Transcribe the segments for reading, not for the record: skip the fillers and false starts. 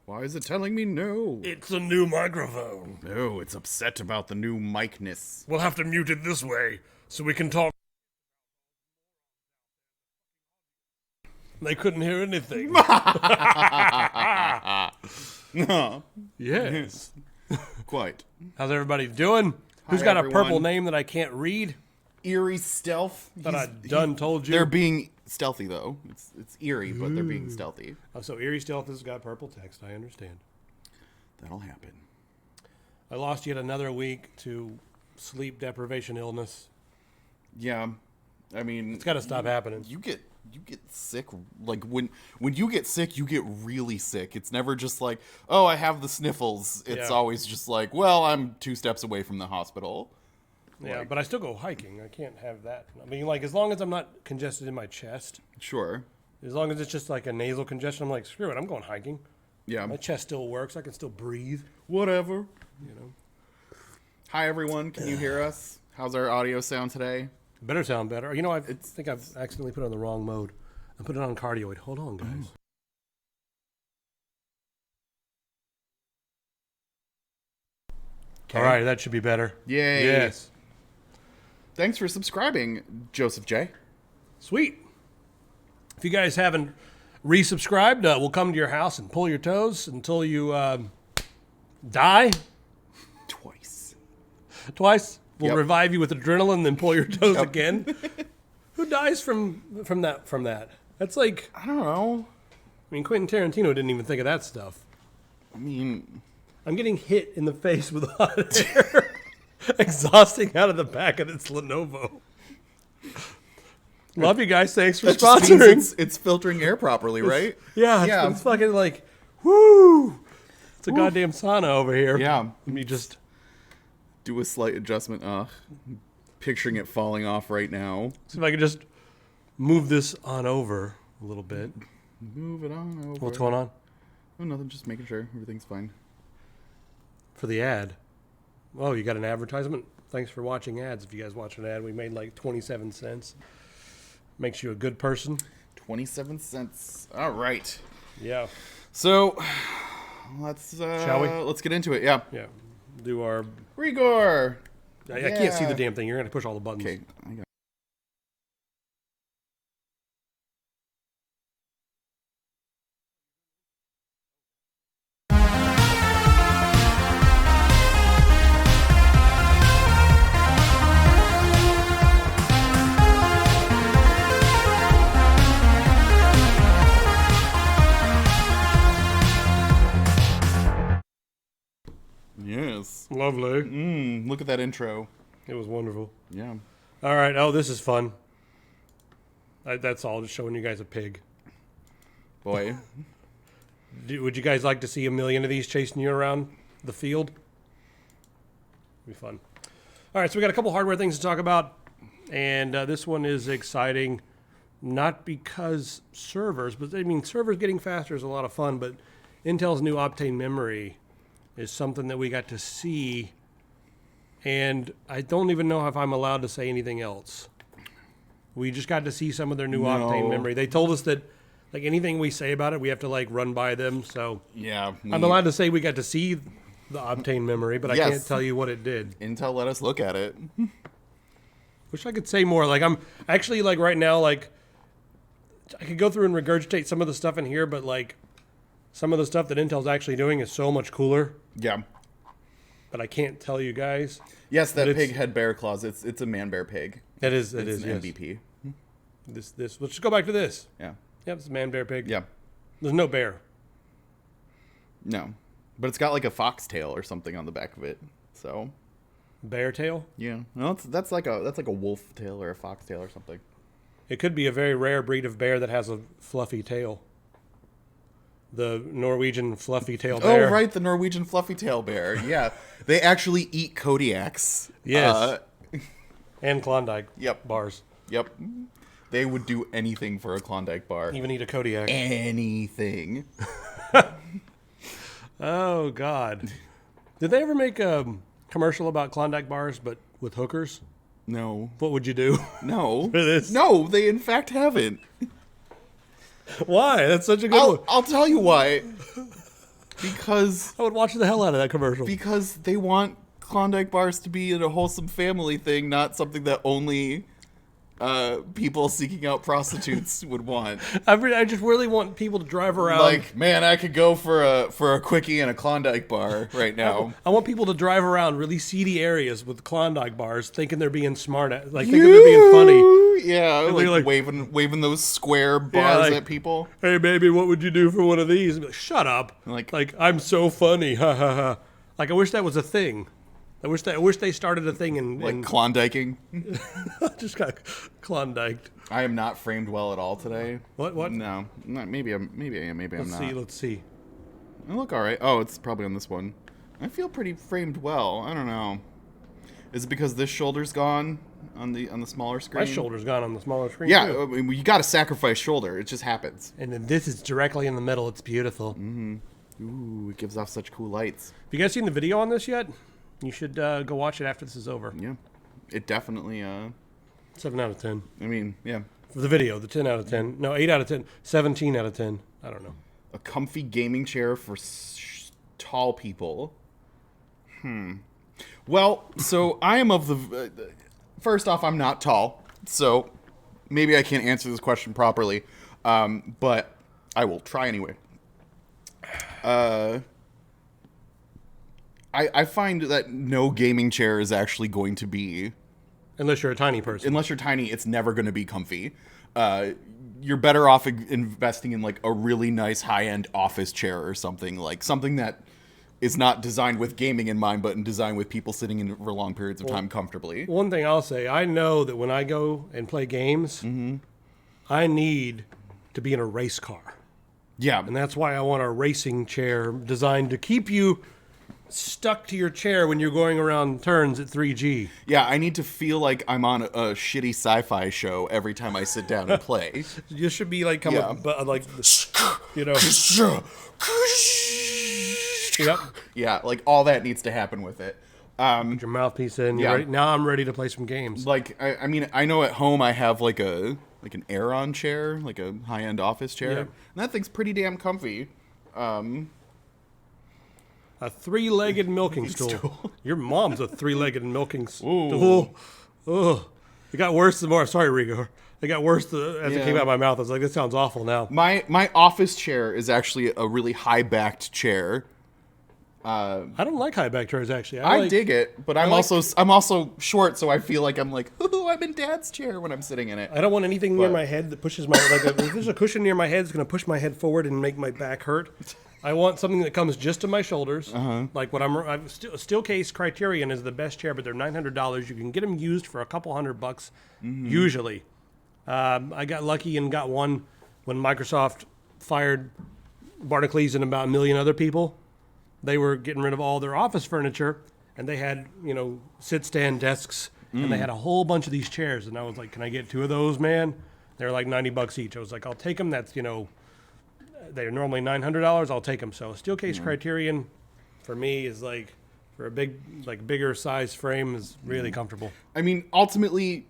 Why is it telling me no? It's a new microphone. No, it's upset about the new micness. We'll have to mute it this way so we can talk. They couldn't hear anything. Yes. Quite. How's everybody doing? Who's got everyone. a purple name that I can't read? Eerie Stealth. That I done told you. They're being stealthy, though. It's eerie, but they're being stealthy. Oh, so Eerie Stealth has got purple text. I understand. That'll happen. I lost yet another week to sleep deprivation illness. Yeah. I mean... It's got to stop happening. You get sick. Like, when you get sick, you get really sick. It's never just like, oh, I have the sniffles. It's always just like, well, I'm 2 steps away from the hospital. Yeah, but I still go hiking. I can't have that. I mean, like, as long as I'm not congested in my chest. Sure. As long as it's just like a nasal congestion, I'm like, screw it, I'm going hiking. Yeah. My chest still works. I can still breathe. Whatever. You know. Hi, everyone. Can you hear us? How's our audio sound today? Better sound better. You know, I think I've accidentally put it on the wrong mode. I put it on cardioid. Hold on, guys. Okay. All right, that should be better. Yay. Yes. Thanks for subscribing, Joseph J. Sweet. If you guys haven't resubscribed, we'll come to your house and pull your toes until you die. Twice. We'll revive you with adrenaline, then pull your toes again. Who dies from that? That's like, I don't know. I mean, Quentin Tarantino didn't even think of that stuff. I mean, I'm getting hit in the face with hot air, exhausting out of the back of this Lenovo. Love you guys. Thanks for sponsoring. It's filtering air properly, right? Yeah. It's fucking like, woo. It's a goddamn sauna over here. Yeah. Let me just do a slight adjustment. Picturing it falling off right now. See if I can just move this on over a little bit. Move it on over. What's going on? Oh, nothing. Just making sure everything's fine. For the ad. Oh, you got an advertisement? Thanks for watching ads. If you guys watch an ad, we made like 27 cents. Makes you a good person. 27 cents. All right. Yeah. So, let's Shall we? Let's get into it. Yeah. Yeah. Do our Rigor. I can't see the damn thing. You're going to push all the buttons. Okay. I got Yes. Lovely. Look at that intro. It was wonderful. Yeah. All right. Oh, this is fun. That's all. Just showing you guys a pig. Boy. Would you guys like to see 1 million of these chasing you around the field? Be fun. All right. So we got a couple hardware things to talk about. And this one is exciting. Not because servers, but I mean, servers getting faster is a lot of fun. But Intel's new Optane memory is something that we got to see, and I don't even know if I'm allowed to say anything else. We just got to see some of their new Optane memory. They told us that, like, anything we say about it, we have to, like, run by them, so... Yeah. I'm allowed to say we got to see the Optane memory, but I can't tell you what it did. Intel let us look at it. Wish I could say more. Like, I'm actually, like, right now, like, I could go through and regurgitate some of the stuff in here, but, like, some of the stuff that Intel's actually doing is so much cooler. Yeah. But I can't tell you guys. Yes, that pig had bear claws. It's a man bear pig. It is. It it's is. an Yes. MVP. This. Let's just go back to this. Yeah. Yep, it's a man bear pig. Yeah. There's no bear. No. But it's got like a foxtail or something on the back of it. So. Bear tail? Yeah. No, that's like a wolf tail or a fox tail or something. It could be a very rare breed of bear that has a fluffy tail. The Norwegian fluffy tail bear. Oh, right, the Norwegian fluffy tail bear. Yeah. They actually eat Kodiaks. Yes. And Klondike bars. Yep. They would do anything for a Klondike bar. Even eat a Kodiak. Anything. Oh, God. Did they ever make a commercial about Klondike bars, but with hookers? No. What would you do? No. For this? No, they in fact haven't. Why? That's such a good one. I'll tell you why. Because I would watch the hell out of that commercial. Because they want Klondike bars to be a wholesome family thing, not something that only people seeking out prostitutes would want. I just really want people to drive around. Like, man, I could go for a quickie and a Klondike bar right now. I want people to drive around really seedy areas with Klondike bars, thinking they're being smart, thinking they're being funny. Yeah, like waving those square bars at people. Hey, baby, what would you do for one of these? Like, shut up! Like I'm so funny, ha ha ha! Like I wish that was a thing. I wish they started a thing in Klondiking. Just got Klondiked. I am not framed well at all today. What? No, maybe I am. Maybe I'm not. Let's see. I look all right. Oh, it's probably on this one. I feel pretty framed well. I don't know. Is it because this shoulder's gone on the smaller screen? My shoulder's gone on the smaller screen. Yeah, too. I mean, you got to sacrifice shoulder. It just happens. And then this is directly in the middle. It's beautiful. Mm-hmm. Ooh, it gives off such cool lights. Have you guys seen the video on this yet? You should go watch it after this is over. Yeah, it definitely. 7 out of 10. I mean, yeah. For the video, the 10 out of 10. No, 8 out of 10. 17 out of 10. I don't know. A comfy gaming chair for tall people. Well, so I am of the... first off, I'm not tall, so maybe I can't answer this question properly, but I will try anyway. I find that no gaming chair is actually going to be... Unless you're a tiny person. Unless you're tiny, it's never going to be comfy. You're better off investing in like a really nice high-end office chair or something. Like something that is not designed with gaming in mind, but designed with people sitting in for long periods of time comfortably. One thing I'll say, I know that when I go and play games, I need to be in a race car. Yeah. And that's why I want a racing chair designed to keep you stuck to your chair when you're going around turns at 3G. Yeah, I need to feel like I'm on a shitty sci-fi show every time I sit down and play. You should be like coming, like, you know. Yep. Yeah, like all that needs to happen with it. Put your mouthpiece in. You're ready. Now I'm ready to play some games. Like, I mean, I know at home I have like an Aeron chair, like a high-end office chair. Yep. And that thing's pretty damn comfy. A 3-legged milking stool. Your mom's a 3-legged milking stool. Ugh. It got worse the more. Sorry, Rigo. It got worse as it came out of my mouth. I was like, this sounds awful now. My office chair is actually a really high-backed chair. I don't like high-back chairs, actually. I dig it, but I'm also short, so I feel like I'm like, ooh, I'm in Dad's chair when I'm sitting in it. I don't want anything near my head that pushes my if there's a cushion near my head, it's going to push my head forward and make my back hurt. I want something that comes just to my shoulders. Like what I'm Steel Case Criterion is the best chair, but they're $900. You can get them used for a couple $100 usually. I got lucky and got one when Microsoft fired Barnacle and about 1 million other people. They were getting rid of all their office furniture, and they had, sit-stand desks, and they had a whole bunch of these chairs. And I was like, can I get 2 of those, man? They're like $90 each. I was like, I'll take them. That's, they're normally $900. I'll take them. So Steel Case Criterion, for me, is like, for a bigger size frame, is really comfortable. I mean, ultimately,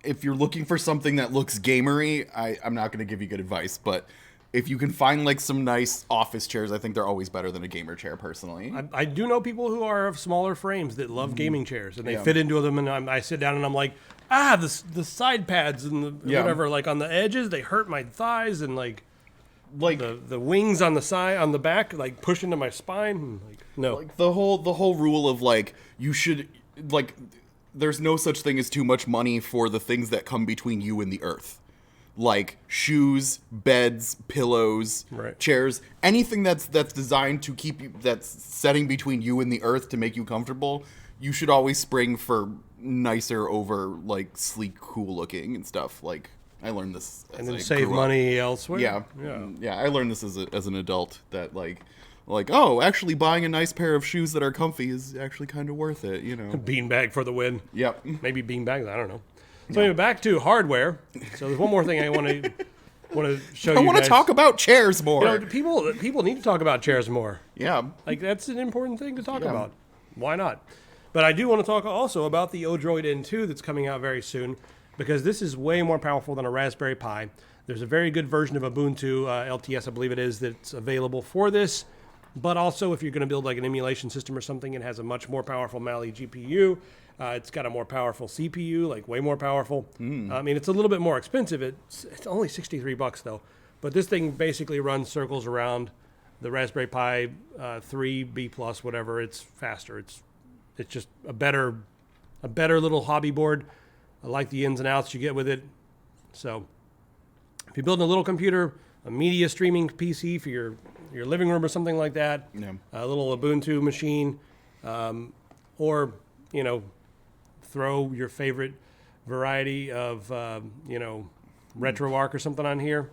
if you're looking for something that looks gamery, I'm not going to give you good advice, but... If you can find like some nice office chairs, I think they're always better than a gamer chair, personally. I do know people who are of smaller frames that love gaming chairs, and they fit into them. And I sit down and I'm like, the side pads and the whatever, like on the edges, they hurt my thighs, and like the wings on the side, on the back, like push into my spine. Like, no, like the whole rule of like you should like. There's no such thing as too much money for the things that come between you and the earth. Like shoes, beds, pillows, chairs, anything that's designed to keep you, that's setting between you and the earth to make you comfortable, you should always spring for nicer over like sleek, cool looking and stuff. Like I learned this as and then save money elsewhere. Yeah. I learned this as an adult that like oh, actually buying a nice pair of shoes that are comfy is actually kind of worth it. Beanbag for the win. Yep. Maybe beanbags. I don't know. So anyway, back to hardware. So there's one more thing I want to show you. I want to talk about chairs more. People need to talk about chairs more. Yeah, like that's an important thing to talk about. Why not? But I do want to talk also about the Odroid N2 that's coming out very soon, because this is way more powerful than a Raspberry Pi. There's a very good version of Ubuntu LTS, I believe it is, that's available for this. But also, if you're going to build like an emulation system or something, it has a much more powerful Mali GPU. It's got a more powerful CPU, like way more powerful. I mean, it's a little bit more expensive. It's only $63 though. But this thing basically runs circles around the Raspberry Pi 3 B plus, whatever. It's faster. It's just a better little hobby board. I like the ins and outs you get with it. So if you're building a little computer, a media streaming PC for your living room or something like that, a little Ubuntu machine, or, throw your favorite variety of, RetroArch or something on here.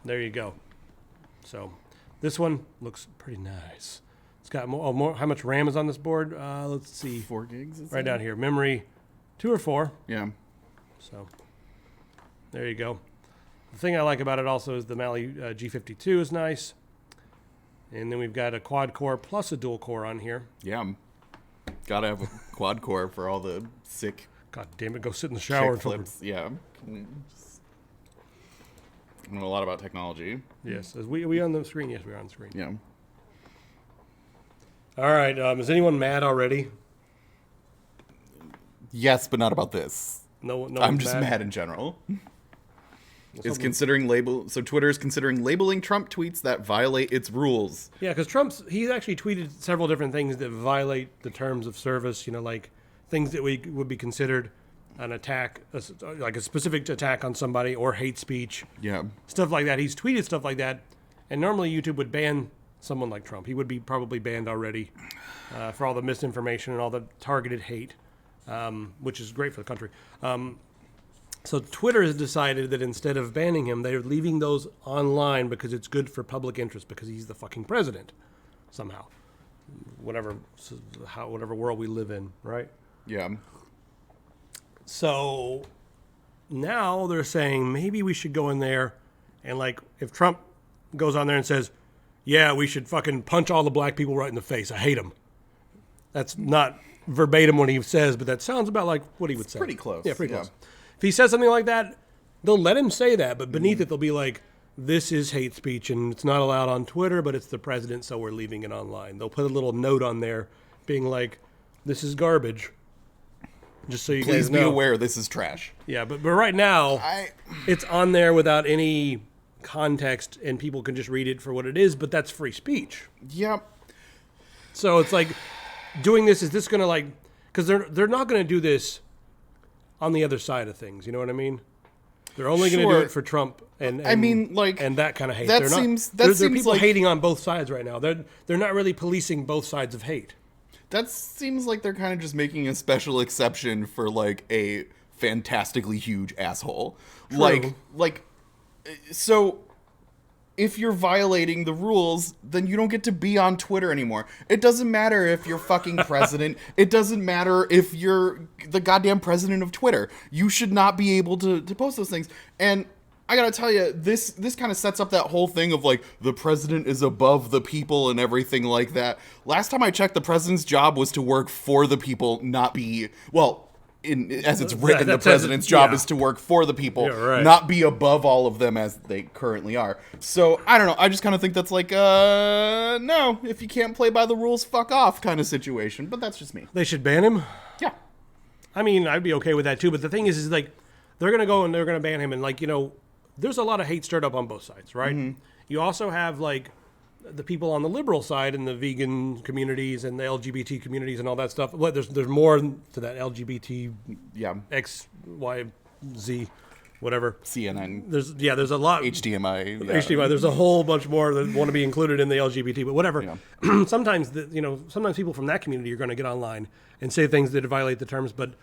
There you go. So this one looks pretty nice. It's got more. How much RAM is on this board? Let's see. 4 gigs? Right down here. Memory, 2 or 4. Yeah. So there you go. The thing I like about it also is the Mali G52 is nice. And then we've got a quad core plus a dual core on here. Yeah. Gotta have a quad core for all the sick God damn it, go sit in the shower. chick flips. Yeah. I know a lot about technology. Yes. Are we on the screen? Yes, we're on the screen. Yeah. All right. Is anyone mad already? Yes, but not about this. No. I'm just mad in general. So Twitter is considering labeling Trump tweets that violate its rules. Yeah, because he's actually tweeted several different things that violate the terms of service, like things that would be considered an attack, like a specific attack on somebody or hate speech. Yeah. Stuff like that. He's tweeted stuff like that. And normally YouTube would ban someone like Trump. He would be probably banned already for all the misinformation and all the targeted hate, which is great for the country. So Twitter has decided that instead of banning him, they're leaving those online because it's good for public interest because he's the fucking president somehow. Whatever world we live in, right? Yeah. So now they're saying maybe we should go in there and, like, if Trump goes on there and says, yeah, we should fucking punch all the black people right in the face. I hate them. That's not verbatim what he says, but that sounds about like what he would say. Pretty close. Yeah, pretty close. If he says something like that, they'll let him say that, but beneath it, they'll be like, this is hate speech, and it's not allowed on Twitter, but it's the president, so we're leaving it online. They'll put a little note on there being like, this is garbage. Just so you guys know. Please be aware this is trash. Yeah, but right now, it's on there without any context, and people can just read it for what it is, but that's free speech. Yep. So it's like, doing this, is this going to, like, because they're not going to do this on the other side of things, you know what I mean? They're only going to do it for Trump and that kind of hate. There are people hating on both sides right now. They're not really policing both sides of hate. That seems like they're kind of just making a special exception for like a fantastically huge asshole. True. So if you're violating the rules, then you don't get to be on Twitter anymore. It doesn't matter if you're fucking president. It doesn't matter if you're the goddamn president of Twitter. You should not be able to post those things. And I gotta tell you, this kind of sets up that whole thing of like the president is above the people and everything like that. Last time I checked, the president's job was to work for the people, not be, well, as it's written, the president's job is to work for the people, not be above all of them as they currently are. So, I don't know. I just kind of think that's like, no, if you can't play by the rules, fuck off kind of situation. But that's just me. They should ban him? Yeah. I mean, I'd be okay with that too. But the thing is like, they're going to go and they're going to ban him. And like, there's a lot of hate stirred up on both sides, right? Mm-hmm. You also have like the people on the liberal side and the vegan communities and the LGBT communities and all that stuff. But there's more to that LGBT, X, Y, Z, whatever. CNN. There's a lot. HDMI. Yeah. HDMI. There's a whole bunch more that want to be included in the LGBT, but whatever. Yeah. Sometimes people from that community are going to get online and say things that violate the terms, but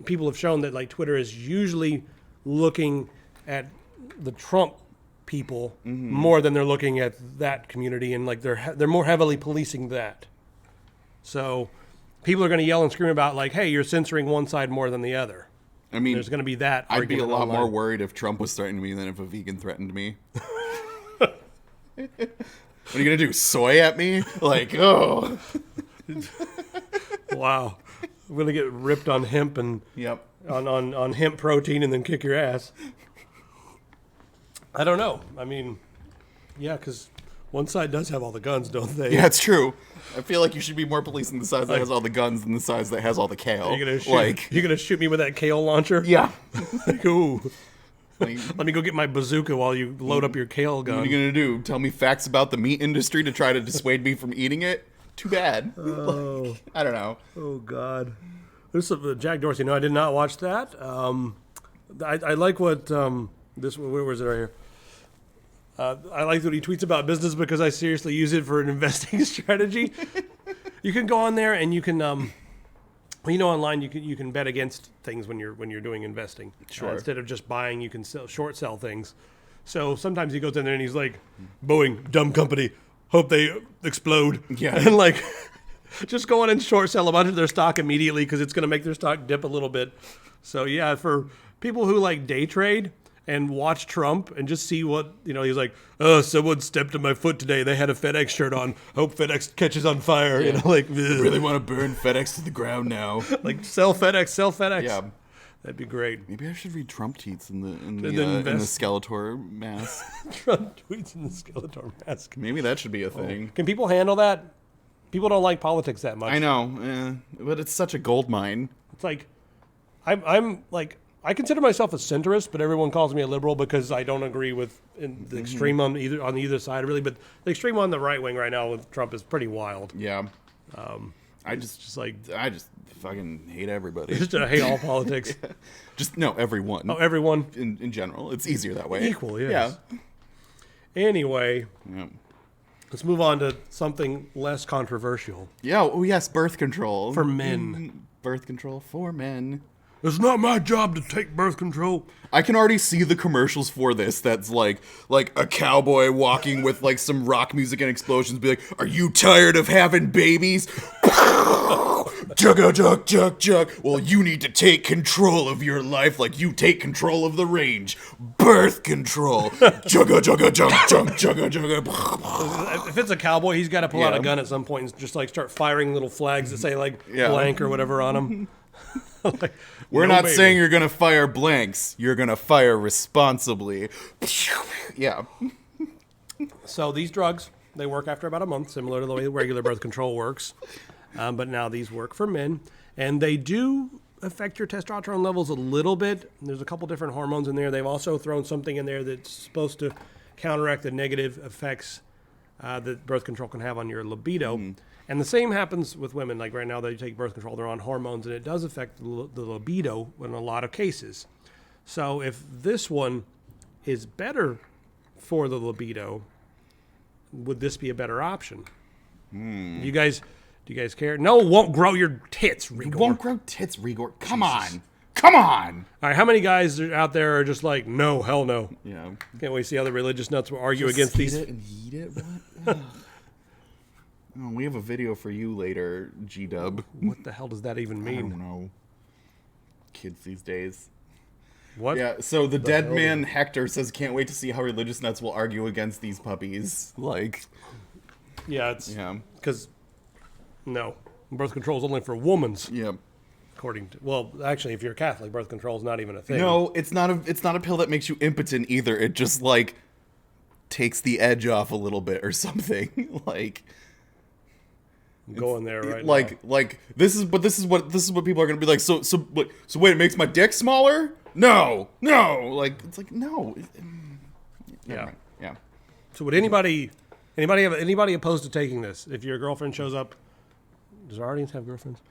people have shown that like Twitter is usually looking at the Trump people more than they're looking at that community, and like they're more heavily policing that. So people are going to yell and scream about like, hey, you're censoring one side more than the other. I mean, there's going to be that. I'd be a lot more worried if Trump was threatening me than if a vegan threatened me. What are you going to do? Soy at me? Like, oh. Wow. I'm going to get ripped on hemp and on hemp protein and then kick your ass. I don't know. I mean, yeah, because One side does have all the guns, don't they? Yeah, it's true. I feel like you should be more policing the size that has all the guns than the size that has all the kale. You're gonna shoot me with that kale launcher? Yeah. Like, ooh. Let me go get my bazooka while you load up your kale gun. What are you gonna do? Tell me facts about the meat industry to try to dissuade me from eating it? Too bad. Oh. I don't know. Oh God. There's some Jack Dorsey. No, I did not watch that. I like what this. Where was it right here? I like what he tweets about business because I seriously use it for an investing strategy. You can go on there and you can, online you can bet against things when you're doing investing. Sure. Instead of just buying, you can short sell things. So sometimes he goes in there and he's like, Boeing, dumb company, hope they explode. Yeah. And like, just go in and short sell a bunch of their stock immediately because it's going to make their stock dip a little bit. So yeah, for people who like day trade and watch Trump and just see what, he's like, oh, someone stepped on my foot today. They had a FedEx shirt on. Hope FedEx catches on fire. Yeah. Like, I really want to burn FedEx to the ground now. Like, sell FedEx. Yeah. That'd be great. Maybe I should read Trump tweets in the Skeletor mask. Trump tweets in the Skeletor mask. Maybe that should be a thing. Can people handle that? People don't like politics that much. I know, but it's such a gold mine. It's like, I'm like, I consider myself a centrist, but everyone calls me a liberal because I don't agree with the extreme on either side, really. But the extreme on the right wing right now with Trump is pretty wild. Yeah. I just fucking hate everybody. Just I hate all politics. Just no, everyone. Oh, everyone in general. It's easier that way. Equal, yes. Yeah. Anyway, let's move on to something less controversial. Yeah. Oh yes, birth control for men. Birth control for men. It's not my job to take birth control. I can already see the commercials for this. That's like a cowboy walking with like some rock music and explosions. Be like, "Are you tired of having babies?" Jugga jug jug jug. Well, you need to take control of your life like you take control of the range. Birth control. Jugga jugga jug jug jugga jugga. If it's a cowboy, he's got to pull out a gun at some point and just like start firing little flags that say like blank or whatever on them. Like, we're not saying you're gonna fire blanks. You're gonna fire responsibly. Yeah. So these drugs, they work after about a month, similar to the way regular birth control works. But now these work for men, and they do affect your testosterone levels a little bit. There's a couple different hormones in there. They've also thrown something in there that's supposed to counteract the negative effects that birth control can have on your libido. And the same happens with women. Like right now, they take birth control, they're on hormones, and it does affect the libido in a lot of cases. So if this one is better for the libido, would this be a better option? Do you guys care? No, it won't grow your tits, Rigor. It won't grow tits, Rigor. Come on. All right, how many guys out there are just like, no, hell no? Yeah. Can't wait to see how the religious nuts will argue just against these. It and eat it? What? Oh, we have a video for you later, G-Dub. What the hell does that even mean? I don't know. Kids these days. What? Yeah, so the dead man Hector says, can't wait to see how religious nuts will argue against these puppies. Like. Yeah, it's. Yeah. Because, no. Birth control is only for women's. Yeah. According to. Well, actually, if you're Catholic, birth control is not even a thing. No, it's not a pill that makes you impotent either. It just, like, takes the edge off a little bit or something. Like. Going there right now. Like this is what people are gonna be like. So wait, it makes my dick smaller? No. Like it's like no. Yeah. Yeah. So would anybody opposed to taking this? If your girlfriend shows up, does our audience have girlfriends?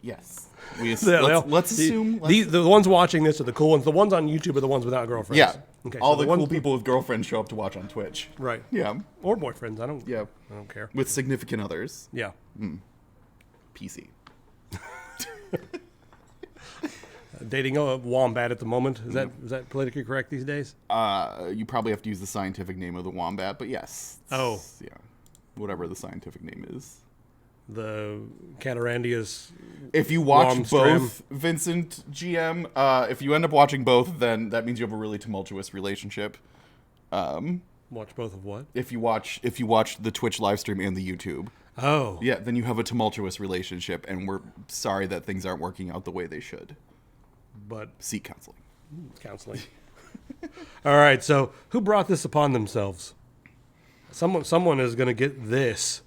Yes. Let's assume the ones watching this are the cool ones. The ones on YouTube are the ones without girlfriends. Yeah. Okay. All the cool people with girlfriends show up to watch on Twitch. Right. Yeah. Or boyfriends. I don't care. With significant others. Yeah. PC. Dating a wombat at the moment. Is that politically correct these days? You probably have to use the scientific name of the wombat, but yes. Oh. Yeah. Whatever the scientific name is. The Catarandius. If you watch both, Vincent GM, if you end up watching both, then that means you have a really tumultuous relationship. Watch both of what? If you watch the Twitch live stream and the YouTube. Oh. Yeah, then you have a tumultuous relationship, and we're sorry that things aren't working out the way they should. But seek counseling. All right, so who brought this upon themselves? Someone is going to get this.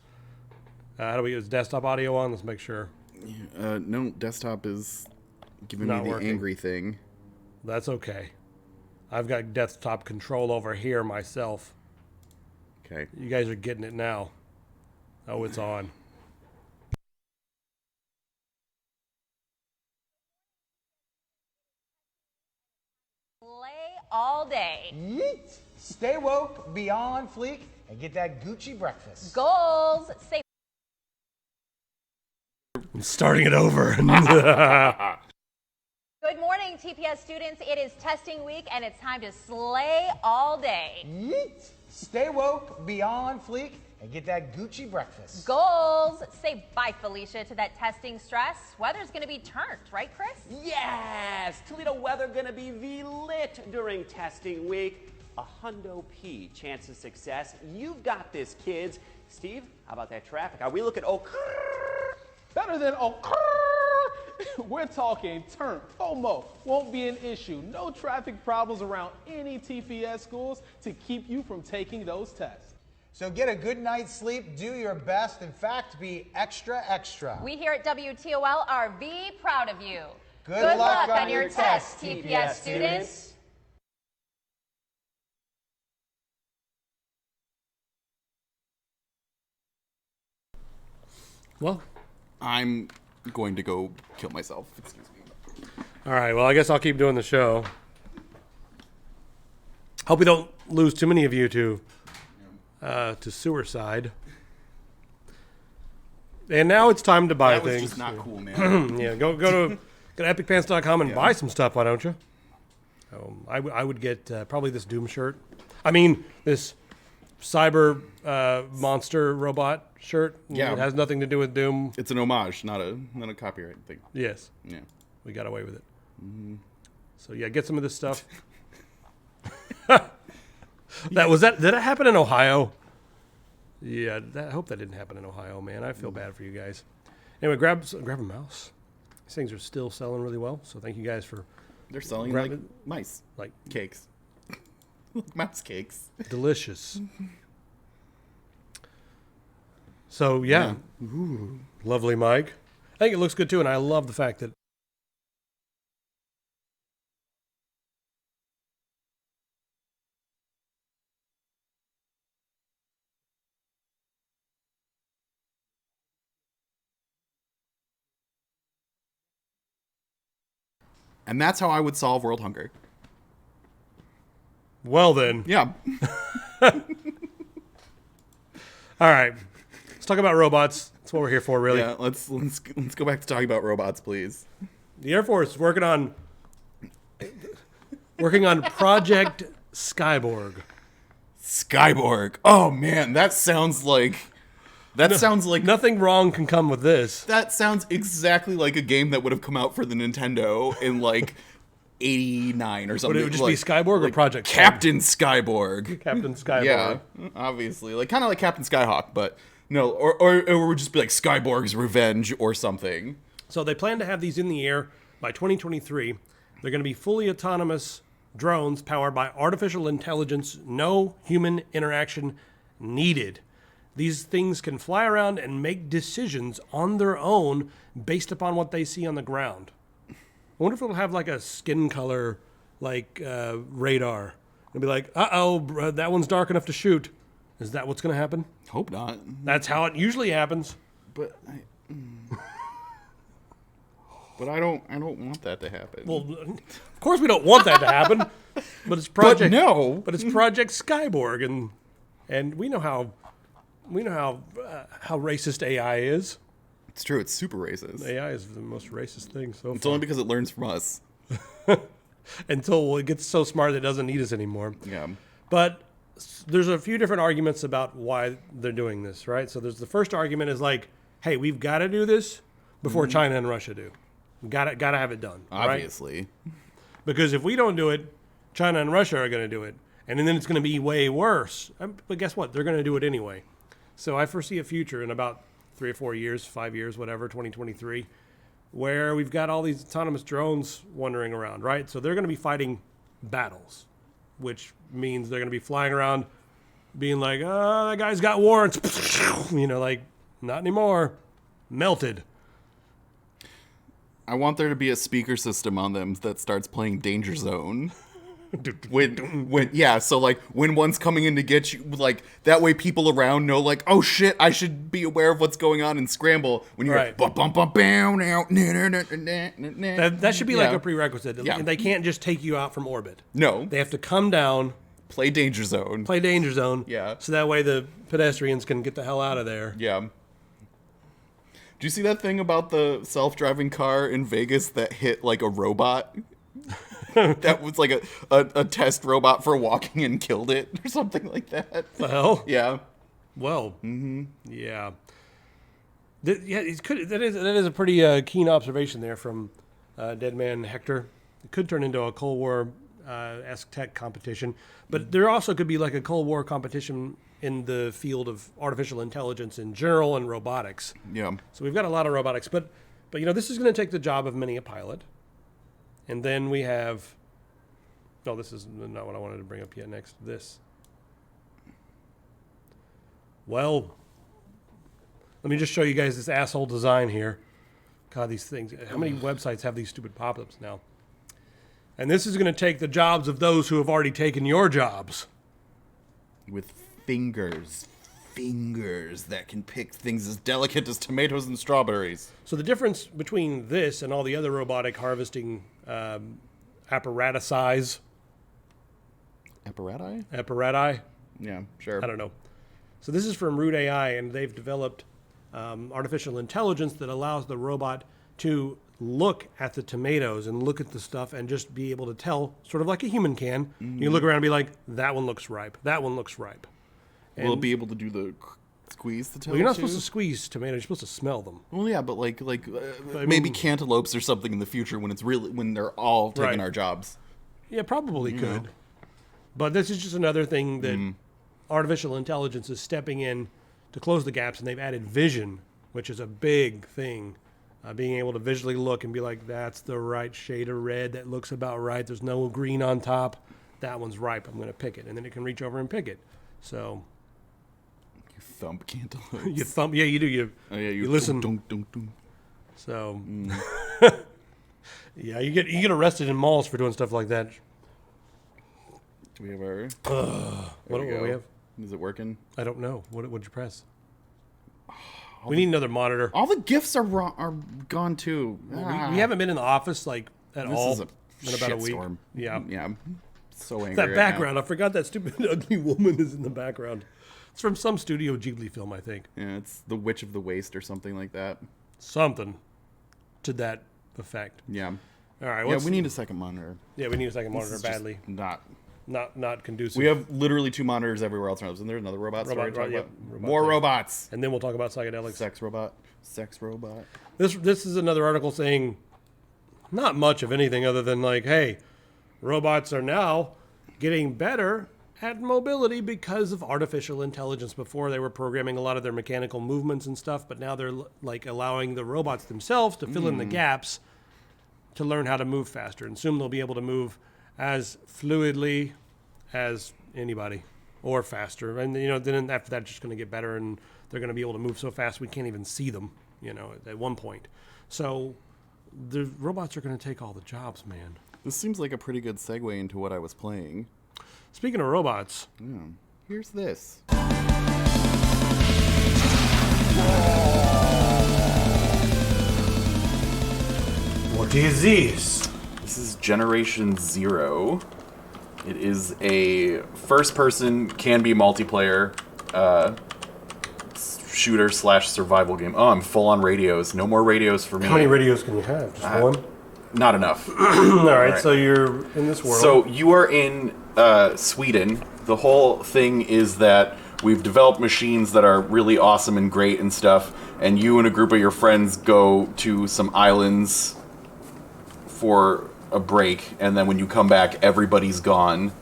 How do we use desktop audio on? Let's make sure. No, desktop is giving Not me the working. angry thing. That's okay. I've got desktop control over here myself. Okay. You guys are getting it now. Oh, it's on. Play all day. Yeet. Stay woke, be on fleek, and get that Gucci breakfast. Goals. Say I'm starting it over. good morning, TPS students. It is testing week, and it's time to slay all day. Yeet. Stay woke, be on fleek, and get that Gucci breakfast. Goals. Say bye, Felicia, to that testing stress. Weather's going to be turned, right, Chris? Yes! Toledo weather gonna be lit during testing week. A hundo P chance of success. You've got this, kids. Steve, how about that traffic? Are we looking Better than we're talking turn. FOMO won't be an issue. No traffic problems around any TPS schools to keep you from taking those tests. So get a good night's sleep, do your best, in fact, be extra, extra. We here at WTOL are proud of you. Good luck on your test, TPS students. Well, I'm going to go kill myself. Excuse me. all right. Well, I guess I'll keep doing the show. Hope we don't lose too many of you to suicide. And now it's time to buy That was things. just not cool, man. Yeah, go to epicpants.com and buy some stuff. Why don't you? I would get probably this Doom shirt. I mean, this cyber monster robot shirt. Yeah. It has nothing to do with Doom. It's an homage, not a copyright thing. Yes, Yeah. we got away with it. So yeah, get some of this stuff. Did that happen in Ohio? Yeah, I hope that didn't happen in Ohio, man. I feel bad for you guys. Anyway, grab a mouse. These things are still selling really well, so thank you guys for They're selling Grab like it. mice like cakes, mouse cakes. delicious. So yeah, Ooh, lovely mic. I think it looks good too, and I love the fact that And that's how I would solve world hunger. well then. Yeah. All right, let's talk about robots. That's what we're here for, really. Yeah. Let's go back to talking about robots, please. The Air Force is working on Project Skyborg. Skyborg. Oh man, that sounds like Nothing wrong can come with this. that sounds exactly like a game that would have come out for the Nintendo in like '89 or something. Would it just like, be Skyborg or Project Captain Skyborg? Captain Skyborg? Yeah, obviously, like kind of like Captain Skyhawk, but no, or it would just be like Skyborg's Revenge or something. So they plan to have these in the air by 2023. They're going to be fully autonomous drones powered by artificial intelligence, no human interaction needed. These things can fly around and make decisions on their own based upon what they see on the ground. I wonder if it'll have like a skin color, like radar. It'll be like, that one's dark enough to shoot. Is that what's going to happen? Hope not, That's how it usually happens. but I don't want that to happen. Well, of course we don't want that to happen, but it's Project. no. But it's Project Skyborg, and we know how racist AI is. It's true. It's super racist. AI is the most racist thing so It's far. only because it learns from us. Until it gets so smart that it doesn't need us anymore. Yeah. But there's a few different arguments about why they're doing this, right? So there's the first argument is like, hey, we've got to do this before China and Russia do. Got to have it done. right? Obviously. Because if we don't do it, China and Russia are going to do it. And then it's going to be way worse. But guess what? They're going to do it anyway. So I foresee a future in about 3 or 4 years, 5 years, whatever, 2023, where we've got all these autonomous drones wandering around, right? So they're going to be fighting battles, which means they're going to be flying around being like, oh, that guy's got warrants. Like, not anymore. Melted. I want there to be a speaker system on them that starts playing Danger Zone. So like when one's coming in to get you, like that way people around know, like, oh shit, I should be aware of what's going on and scramble. When you're right. That should be like a prerequisite. Yeah. They can't just take you out from orbit. No. They have to come down, Play Danger Zone. Yeah. So that way the pedestrians can get the hell out of there. Yeah. Do you see that thing about the self-driving car in Vegas that hit like a robot? That was like a test robot for walking and killed it or something like that. The hell? Yeah. Well. Yeah. That is a pretty keen observation there from Dead Man Hector. It could turn into a Cold War esque tech competition, but there also could be like a Cold War competition in the field of artificial intelligence in general and robotics. Yeah. So we've got a lot of robotics, but this is going to take the job of many a pilot. And then we have, no, this is not what I wanted to bring up yet. Next, this. Well, let me just show you guys this asshole design here. God, these things, how many websites have these stupid pop-ups now? And this is going to take the jobs of those who have already taken your jobs. With fingers that can pick things as delicate as tomatoes and strawberries. So the difference between this and all the other robotic harvesting apparati? Yeah, sure. I don't know. So this is from Root AI, and they've developed artificial intelligence that allows the robot to look at the tomatoes and look at the stuff and just be able to tell, sort of like a human can. Mm-hmm. You look around and be like, that one looks ripe. That one looks ripe. Will it be able to do the squeeze the tomato? Well, you're not supposed to squeeze tomatoes. You're supposed to smell them. Well, yeah, but maybe cantaloupes or something in the future when they're all taking our jobs. Yeah, probably could. But this is just another thing that artificial intelligence is stepping in to close the gaps, and they've added vision, which is a big thing. Being able to visually look and be like, that's the right shade of red. That looks about right. There's no green on top. That one's ripe. I'm going to pick it. And then it can reach over and pick it. So... You thump cantaloupes. You thump, yeah, you do. You listen. Dunk, dunk, dunk. So, yeah, you get arrested in malls for doing stuff like that. Do we have our... What do we have? Is it working? I don't know. What'd you press? We need another monitor. All the gifts are gone too. We haven't been in the office like at all This is in about a week. shitstorm. Yeah. Yeah. I'm so angry. That right background, now. I forgot that stupid ugly woman is in the background. It's from some Studio Ghibli film, I think. Yeah, it's The Witch of the Waste or something like that. Something to that effect. Yeah. All right. Yeah, we need a second monitor. Yeah, we need a second monitor This is just badly. Not conducive. We have literally 2 monitors everywhere else around us. Isn't there another robot story to talk about? Robot More thing. robots. And then we'll talk about psychedelics. Sex robot. This is another article saying not much of anything other than like, hey, robots are now getting better at mobility because of artificial intelligence. Before they were programming a lot of their mechanical movements and stuff, but now they're like allowing the robots themselves to fill in the gaps to learn how to move faster. And soon they'll be able to move as fluidly as anybody or faster. And then after that, it's just going to get better, and they're going to be able to move so fast we can't even see them, at one point. So the robots are going to take all the jobs, man. This seems like a pretty good segue into what I was playing. Speaking of robots, Here's this. What is this? This is Generation Zero. It is a first-person, can-be multiplayer shooter / survival game. Oh, I'm full on radios. No more radios for me. how many radios can you have? Just one? Not enough. All right, so you're in this world. So you are in Sweden. The whole thing is that we've developed machines that are really awesome and great and stuff, and you and a group of your friends go to some islands for a break, and then when you come back, everybody's gone,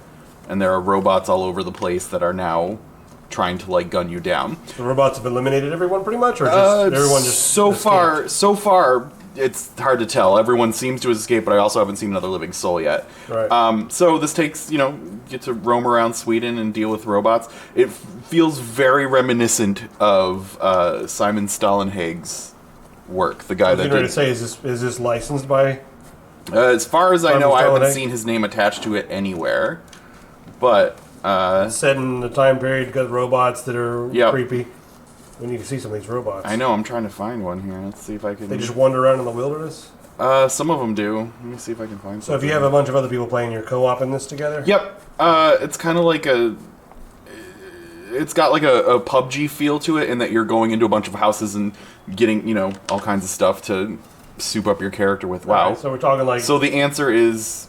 and there are robots all over the place that are now trying to gun you down. The robots have eliminated everyone pretty much, or just everyone just so far it's hard to tell. Everyone seems to escape, but I also haven't seen another living soul yet. Right. So this takes, get to roam around Sweden and deal with robots. It feels very reminiscent of Simon Stålenhag's work, the guy I was that getting ready did. to say, is this licensed by? As far as I Simon know, I haven't Stålenhag? seen his name attached to it anywhere. But Set in the time period, got robots that are Yep. creepy. We need to see some of these robots. I know I'm trying to find one here. Let's see if I can. They just wander around in the wilderness. Some of them do. Let me see if I can find. So if you have a bunch of other people playing, you're co-oping this together. Yep. It's kind of like it's got like a PUBG feel to it, in that you're going into a bunch of houses and getting, all kinds of stuff to soup up your character with. Wow. Right, so we're talking like. So the answer is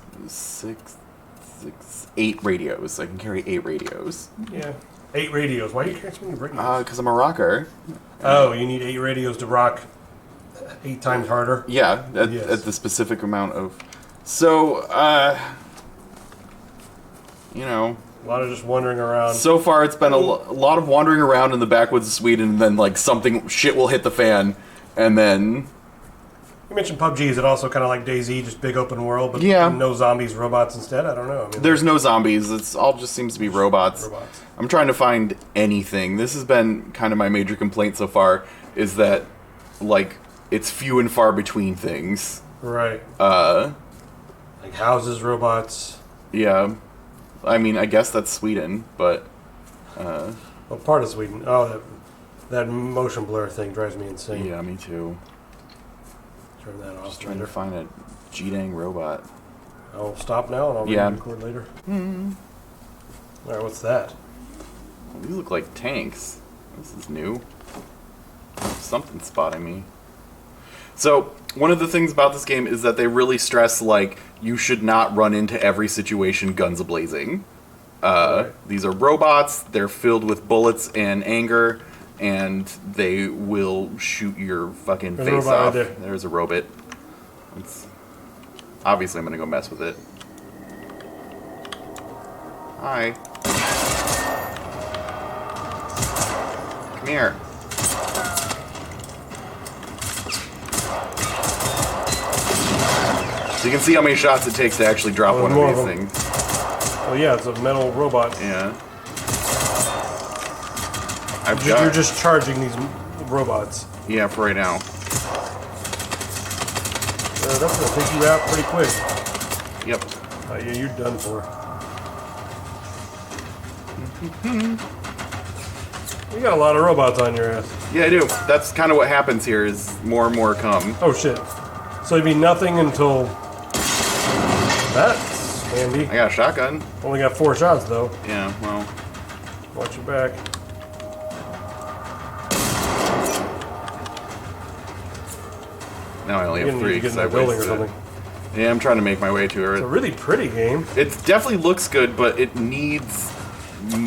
8 radios. I can carry 8 radios. Yeah. 8 radios. Why are you carrying so many radios? Because I'm a rocker. Oh, you need 8 radios to rock 8 times harder. Yeah, at Yes. the specific amount of. So, A lot of just wandering around. so far it's been a lot of wandering around in the backwoods of Sweden, and then like shit will hit the fan, and then You mentioned PUBG. Is it also kind of like DayZ, just big open world, but Yeah. no zombies, robots instead? I don't know. I mean, there's no zombies. It's all just seems to be robots. robots. I'm trying to find anything. This has been kind of my major complaint so far, is that like it's few and far between things. Right. Like houses, robots. Yeah. I mean, I guess that's Sweden, but Well, part of Sweden. Oh, that motion blur thing drives me insane. yeah, me too. Turn that off. Just trying to later. find a G-dang robot. I'll stop now and I'll Yeah. record later. All right, what's that? Well, these look like tanks. This is new. Something's spotting me. So, one of the things about this game is that they really stress, like, you should not run into every situation guns a-blazing. These are robots, they're filled with bullets and anger, and they will shoot your fucking There's a face robot right off. there. There's a robot. Obviously, I'm gonna go mess with it. Hi. Come here. So you can see how many shots it takes to actually drop Oh, one more of of these them. things. Oh yeah, it's a metal robot. Yeah. You're just charging these robots. Yeah, for right now. That's gonna take you out pretty quick. Yep. Oh yeah, you're done for. You got a lot of robots on your ass. Yeah, I do. That's kind of what happens here. Is more and more come. Oh shit. So it'd be nothing until. That's handy. I got a shotgun. Only got 4 shots though. Yeah. Well. Watch your back. Now I only You have need 3 to get because in I the building or wasted. something. Yeah, I'm trying to make my way to It's a her. really pretty game. It definitely looks good, but it needs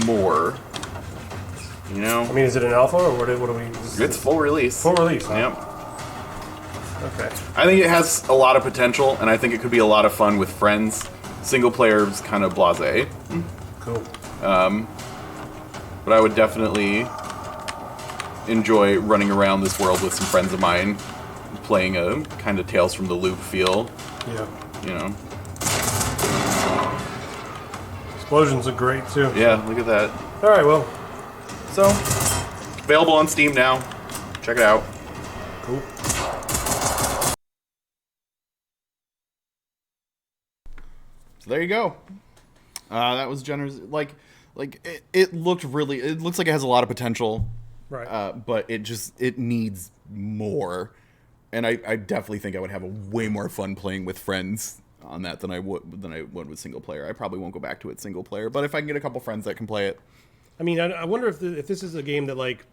more. You know. I mean, is it an alpha or what do we? It's full release. Full release. Huh? Yep. Okay. I think it has a lot of potential, and I think it could be a lot of fun with friends. Single player's kind of blasé, Cool. but I would definitely enjoy running around this world with some friends of mine, playing a kind of Tales from the Loop feel. Yeah. You know. Explosions are great too. Yeah, look at that. All right. Well. So, available on Steam now. Check it out. Cool. So there you go. That was generous. Like it looked really. It looks like it has a lot of potential. Right. But it needs more. And I definitely think I would have a way more fun playing with friends on that than I would with single player. I probably won't go back to it single player, but if I can get a couple friends that can play it. I mean, I wonder if this is a game that like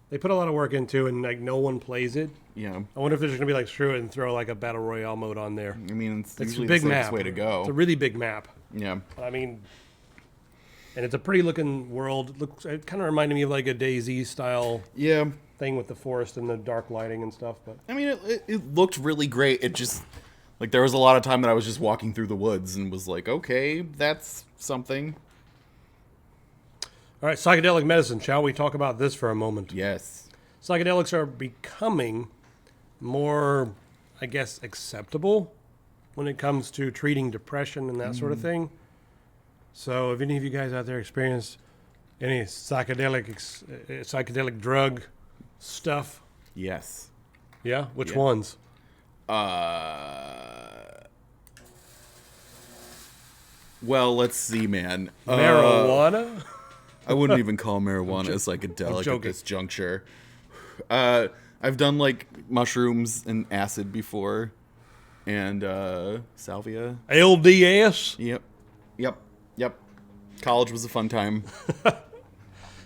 they put a lot of work into and like no one plays it. Yeah. I wonder if there's gonna be like screw it and throw like a battle royale mode on there. I mean, it's It's a usually big the safest map. way to go. It's a really big map. Yeah. I mean, and it's a pretty looking world. It kind of reminded me of like a DayZ style Yeah. thing with the forest and the dark lighting and stuff. But I mean, it looked really great. It just, like, there was a lot of time that I was just walking through the woods and was like, okay, that's something. all right, psychedelic medicine. Shall we talk about this for a moment? Yes. Psychedelics are becoming more, I guess, acceptable when it comes to treating depression and that sort of thing. So if any of you guys out there experience any psychedelic drug stuff, Yes. yeah, which Yeah. ones? Well, let's see, man. Marijuana? I wouldn't even call marijuana a psychedelic at joking. this juncture. I've done like mushrooms and acid before, and salvia. LDS? Yep. College was a fun time.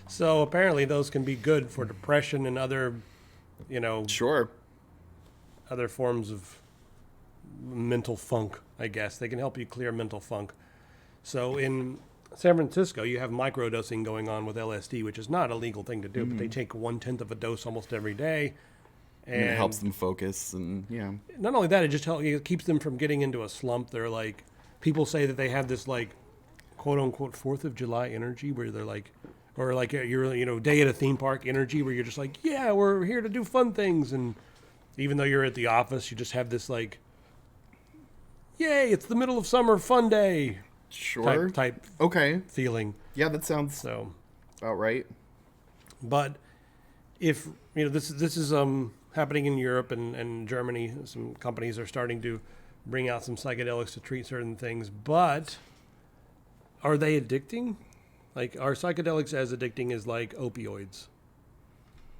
So apparently those can be good for depression and other, Sure. other forms of mental funk, I guess. They can help you clear mental funk. So in San Francisco, you have microdosing going on with LSD, which is not a legal thing to do, but they take 1/10 of a dose almost every day. And it helps them focus, and yeah. Not only that, it keeps them from getting into a slump. They're like, people say that they have this like, quote unquote, 4th of July energy where they're like, or like you're, day at a theme park energy where you're just like, yeah, we're here to do fun things. And even though you're at the office, you just have this like, yay, it's the middle of summer, fun day Sure. type Okay. feeling. Yeah, that sounds So, about right. but if, this is happening in Europe and Germany, some companies are starting to bring out some psychedelics to treat certain things, but are they addicting? Like, are psychedelics as addicting as like opioids?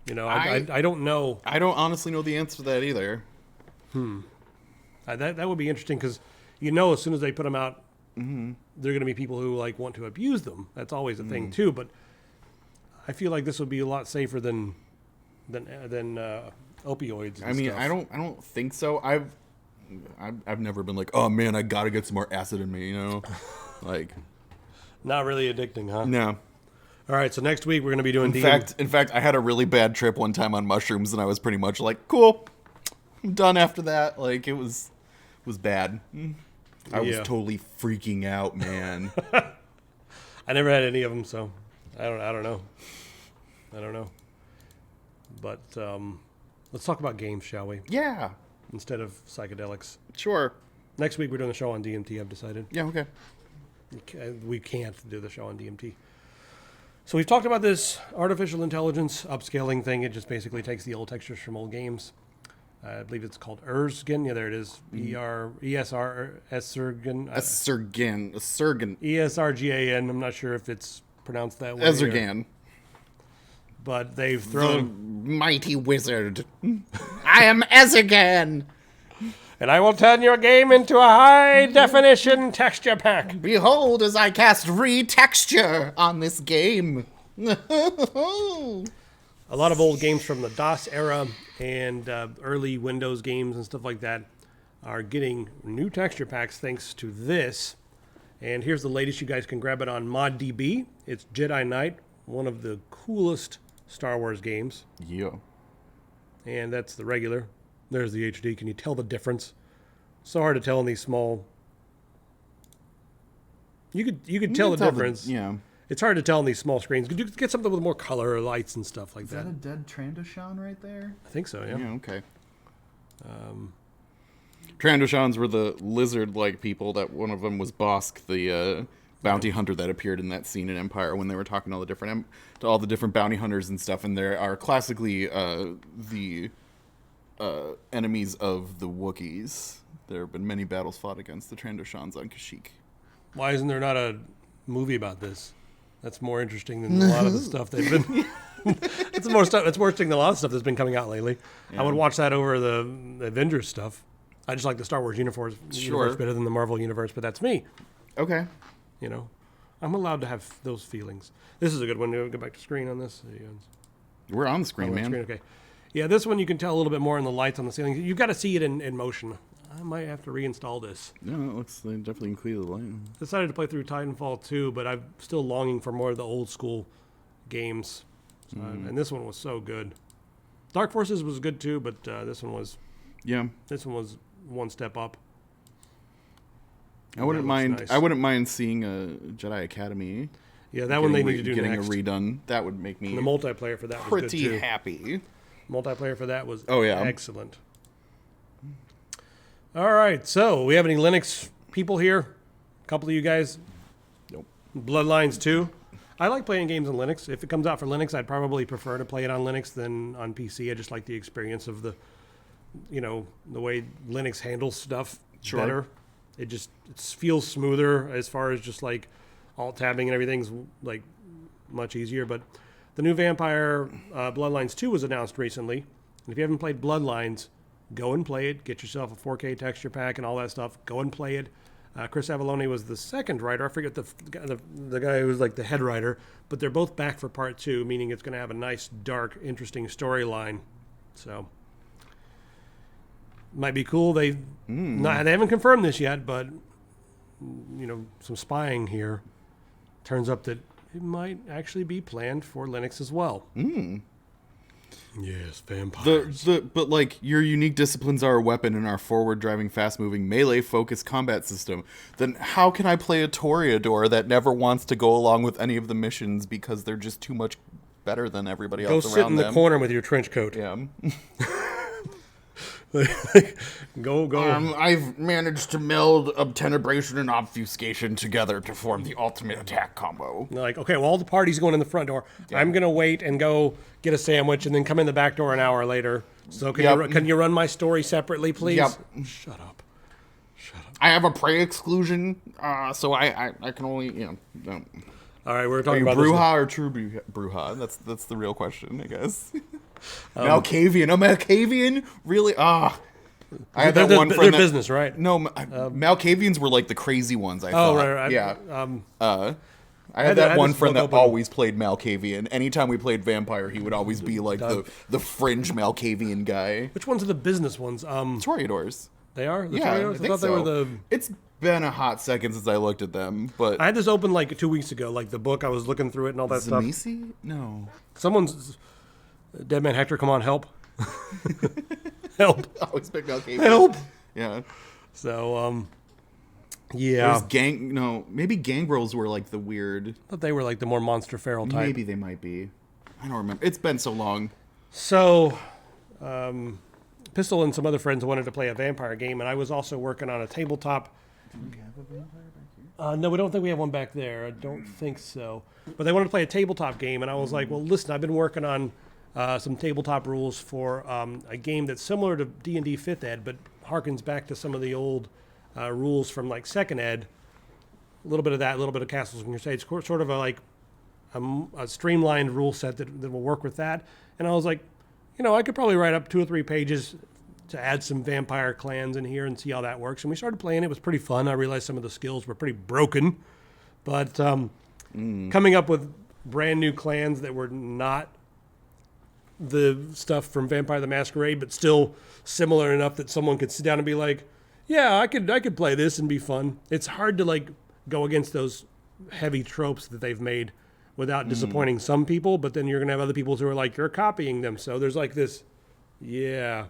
I don't know. I don't honestly know the answer to that either. That would be interesting because, as soon as they put them out, Mm-hmm. there are going to be people who like want to abuse them. That's always a thing too. But I feel like this would be a lot safer than opioids. And I mean, stuff. I don't think so. I've never been like, oh man, I gotta get some more acid in me, like. Not really addicting, huh? No. All right, so next week we're going to be doing In fact, I had a really bad trip one time on mushrooms, and I was pretty much like, cool, I'm done after that. Like, it was bad. I was Yeah. totally freaking out, man. I never had any of them, so I don't know. But let's talk about games, shall we? Yeah, Instead of psychedelics. sure. Next week we're doing the show on DMT. I've decided Yeah, okay. we can't do the show on DMT. So we've talked about this artificial intelligence upscaling thing. It just basically takes the old textures from old games. I believe it's called ESRGAN. Yeah, there it is. ESRGAN. Essergan. ESRGAN. I'm not sure if it's pronounced that way. Ezergan. But they've The thrown... mighty wizard. I am Ezergan. And I will turn your game into a high-definition texture pack. Behold as I cast retexture on this game. A lot of old games from the DOS era and early Windows games and stuff like that are getting new texture packs thanks to this. And here's the latest. You guys can grab it on ModDB. It's Jedi Knight, one of the coolest Star Wars games. Yeah. And that's the regular. There's the HD. Can you tell the difference? So hard to tell in these small... You could tell the difference. Yeah. It's hard to tell in these small screens. Could you get something with more color or lights and stuff like Is that? that a dead Trandoshan right there? I think so, yeah. Yeah, okay. Trandoshans were the lizard-like people that one of them was Bosk, the bounty hunter that appeared in that scene in Empire when they were talking to all the different bounty hunters and stuff, and there are classically the enemies of the Wookiees. There have been many battles fought against the Trandoshans on Kashyyyk. Why isn't there not a movie about this? That's more interesting than a lot of the stuff they've been... It's more interesting than a lot of stuff that's been coming out lately. Yeah. I would watch that over the Avengers stuff. I just like the Star Wars universe better than the Marvel universe, but that's me. Okay. I'm allowed to have those feelings. This is a good one. Go back to screen on this. We're on the screen, Oh, man. screen, okay. Yeah, this one you can tell a little bit more in the lights on the ceiling. You've got to see it in motion. I might have to reinstall this. No, it looks they definitely include the light. Decided to play through Titanfall 2, but I'm still longing for more of the old school games. So, and this one was so good. Dark Forces was good too, but this one was one step up. I wouldn't mind. Nice. I wouldn't mind seeing a Jedi Academy. Yeah, that one they need to do getting next. a redone. That would make me And the multiplayer for that was good pretty too. happy. Multiplayer for that was Oh, yeah. excellent. All right, so we have any Linux people here? A couple of you guys? Nope. Bloodlines 2? I like playing games on Linux. If it comes out for Linux, I'd probably prefer to play it on Linux than on PC. I just like the experience of the way Linux handles stuff better. It feels smoother as far as just like alt tabbing and everything's like much easier. But the new Vampire Bloodlines 2 was announced recently. And if you haven't played Bloodlines, go and play it. Get yourself a 4K texture pack and all that stuff. Go and play it. Chris Avellone was the second writer. I forget the guy who was like the head writer. But they're both back for part 2, meaning it's going to have a nice, dark, interesting storyline. So, might be cool. They haven't confirmed this yet, but, some spying here turns up that it might actually be planned for Linux as well. Yes, vampires. But like your unique disciplines are a weapon in our forward-driving, fast-moving, melee-focused combat system. Then how can I play a Toreador that never wants to go along with any of the missions because they're just too much better than everybody else around them? Go sit in the corner with your trench coat. Yeah. Go. I've managed to meld obtenebration and obfuscation together to form the ultimate attack combo. Like, okay, well, all the party's going in the front door. Yeah. I'm going to wait and go get a sandwich and then come in the back door an hour later. So can you run my story separately, please? Yep. Shut up. I have a prey exclusion, so I can only, All right, we're talking about Bruja or true Bruja? That's the real question, I guess. Malkavian. A Malkavian? Really? I had that one friend. Their business, right? No, Malkavians were like the crazy ones, I thought. Right. Yeah. I had that one friend that always played Malkavian. Anytime we played Vampire, he would always be like the fringe Malkavian guy. Which ones are the business ones? Toreadors. They are? Toreadors? I thought they were the... It's been a hot second since I looked at them, but... I had this open like 2 weeks ago, like the book. I was looking through it and all that stuff. Zamisi? No. Someone's... Dead Man Hector, come on, help. Help. Always pick Malkavian. Help. Yeah. So, yeah. Maybe gangrels were like the weird... I thought they were like the more monster feral type. Maybe they might be. I don't remember. It's been so long. So, Pistol and some other friends wanted to play a vampire game, and I was also working on a tabletop. Do we have a vampire back here? No, we don't think we have one back there. I don't think so. But they wanted to play a tabletop game, and I was like, well, listen, I've been working on some tabletop rules for a game that's similar to D&D 5th Ed, but harkens back to some of the old rules from like 2nd Ed. A little bit of that, a little bit of Castles and Crusades, sort of a streamlined rule set that will work with that. And I was like, I could probably write up 2 or 3 pages to add some vampire clans in here and see how that works. And we started playing. It was pretty fun. I realized some of the skills were pretty broken. But coming up with brand new clans that were not the stuff from Vampire the Masquerade, but still similar enough that someone could sit down and be like, yeah, I could play this and be fun. It's hard to like go against those heavy tropes that they've made without disappointing some people, but then you're going to have other people who are like, you're copying them. So there's like this, yeah.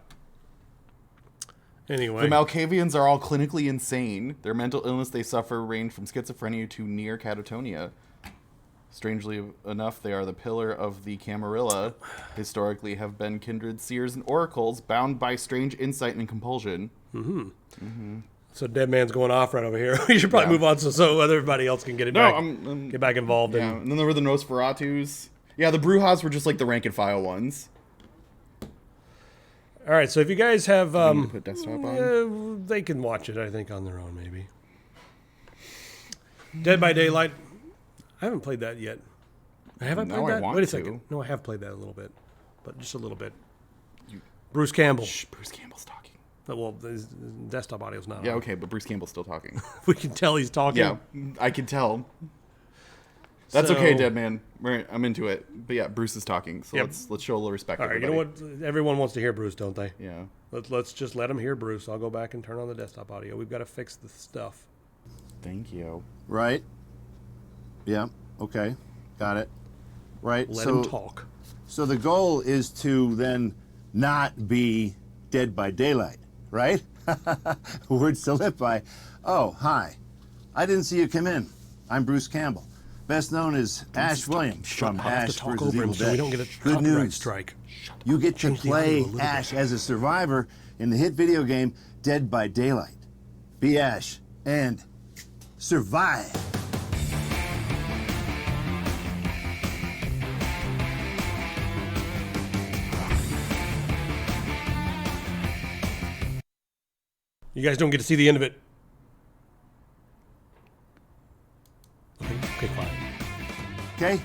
Anyway. The Malkavians are all clinically insane. Their mental illness they suffer range from schizophrenia to near catatonia. Strangely enough, they are the pillar of the Camarilla, historically have been kindred seers and oracles, bound by strange insight and compulsion. So Dead Man's going off right over here. We should probably move on so everybody else can get it back. Get back involved. Yeah, and then there were the Nosferatus. Yeah, the Brujas were just like the rank and file ones. All right, so if you guys have... to put desktop on? They can watch it, I think, on their own, maybe. Dead by Daylight. I haven't played that yet. Have I played that? Wait a second. No, I have played that a little bit. But just a little bit. Bruce Campbell. Shh, Bruce Campbell's talking. Well, his desktop audio's not on. Yeah, okay, but Bruce Campbell's still talking. We can tell he's talking. Yeah, I can tell. That's okay, Dead Man. I'm into it. But yeah, Bruce is talking, so let's show a little respect. All right, everybody. you know what? Everyone wants to hear Bruce, don't they? Yeah. Let's just let them hear Bruce. I'll go back and turn on the desktop audio. We've got to fix the stuff. Thank you. Right. Yeah. Okay. Got it. Right. Let him talk. So the goal is to then not be Dead by Daylight, right? Words to live by. Oh, hi. I didn't see you come in. I'm Bruce Campbell. best known as Ash Williams from I'll have Ash to talk vs. over him Evil so Dead. we don't get a Good copyright news. strike. You get to Change the audio play a little Ash bit. as a survivor in the hit video game Dead by Daylight. Be Ash and survive. You guys don't get to see the end of it. Okay, fine. Okay?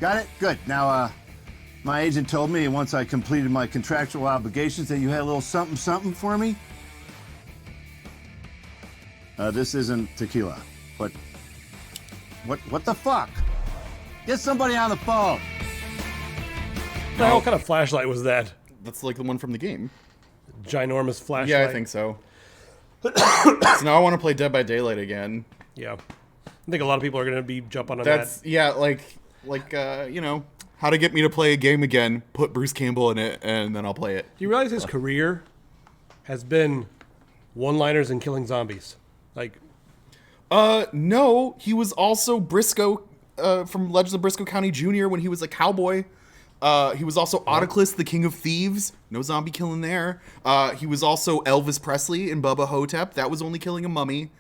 Got it? Good. Now, my agent told me once I completed my contractual obligations that you had a little something something for me. This isn't tequila, but what the fuck? Get somebody on the phone. What kind of flashlight was that? That's like the one from the game. Ginormous flashlight? Yeah, I think so. So now I want to play Dead by Daylight again. Yeah. I think a lot of people are going to be jumping on That's that. yeah, like you know, how to get me to play a game again. Put Bruce Campbell in it, and then I'll play it. Do you realize his career has been one-liners and killing zombies? Like, No, he was also Briscoe from Legends of Briscoe County Jr. when he was a cowboy. He was also Otaclus, the King of Thieves. No zombie killing there. He was also Elvis Presley in Bubba Hotep. That was only killing a mummy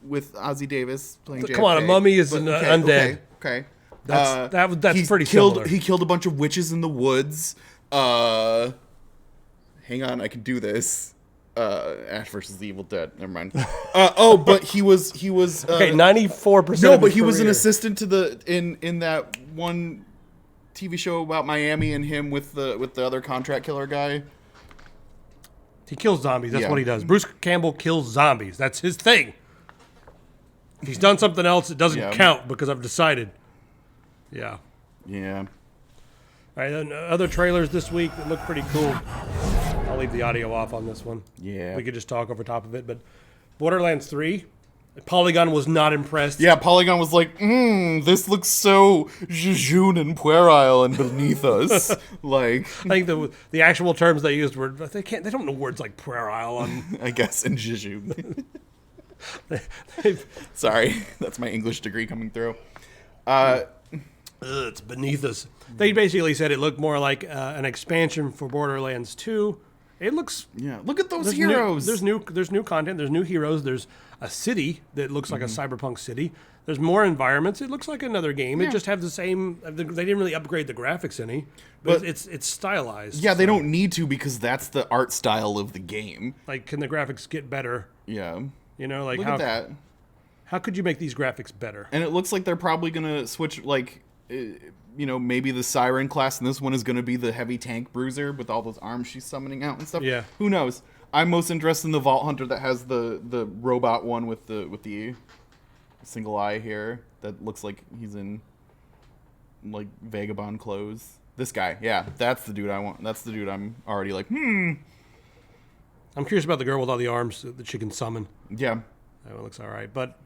with Ozzie Davis playing JFK. come on, a mummy is undead. Okay. That's He's pretty killed, similar. He killed a bunch of witches in the woods. Hang on, I can do this. Ash versus the Evil Dead. Never mind. But he was. Okay, 94%. No, of but his he was an career. assistant to the in that one TV show about Miami and him with the other contract killer guy. He kills zombies. That's Yeah. what he does. Bruce Campbell kills zombies. That's his thing. If he's done something else, it doesn't Yeah. count because I've decided. Yeah. Yeah. All right, then other trailers this week that look pretty cool. I'll leave the audio off on this one. Yeah. We could just talk over top of it. But Borderlands 3, Polygon was not impressed. Yeah, Polygon was like, this looks so jejune and puerile and beneath us. Like, I think the actual terms they used were they don't know words like puerile on. I guess, and jejune. Sorry, that's my English degree coming through. It's beneath us. They basically said it looked more like an expansion for Borderlands 2. It looks. Yeah, look at those There's heroes. There's new content. There's new heroes. There's a city that looks like a Mm-hmm. cyberpunk city. There's more environments. It looks like another game. Yeah. It just has the same. They didn't really upgrade the graphics any, but it's stylized. Yeah, they so, don't need to because that's the art style of the game. like. Can the graphics get better? Yeah. You know, like Look how at that. how could you make these graphics better? And it looks like they're probably going to switch, like, maybe the Siren class, and this one is going to be the heavy tank bruiser with all those arms she's summoning out and stuff. Yeah. Who knows? I'm most interested in the Vault Hunter that has the robot one with the single eye here that looks like he's in, like, vagabond clothes. This guy, yeah, that's the dude I want. That's the dude I'm already like, I'm curious about the girl with all the arms that she can summon. yeah. That one looks all right, but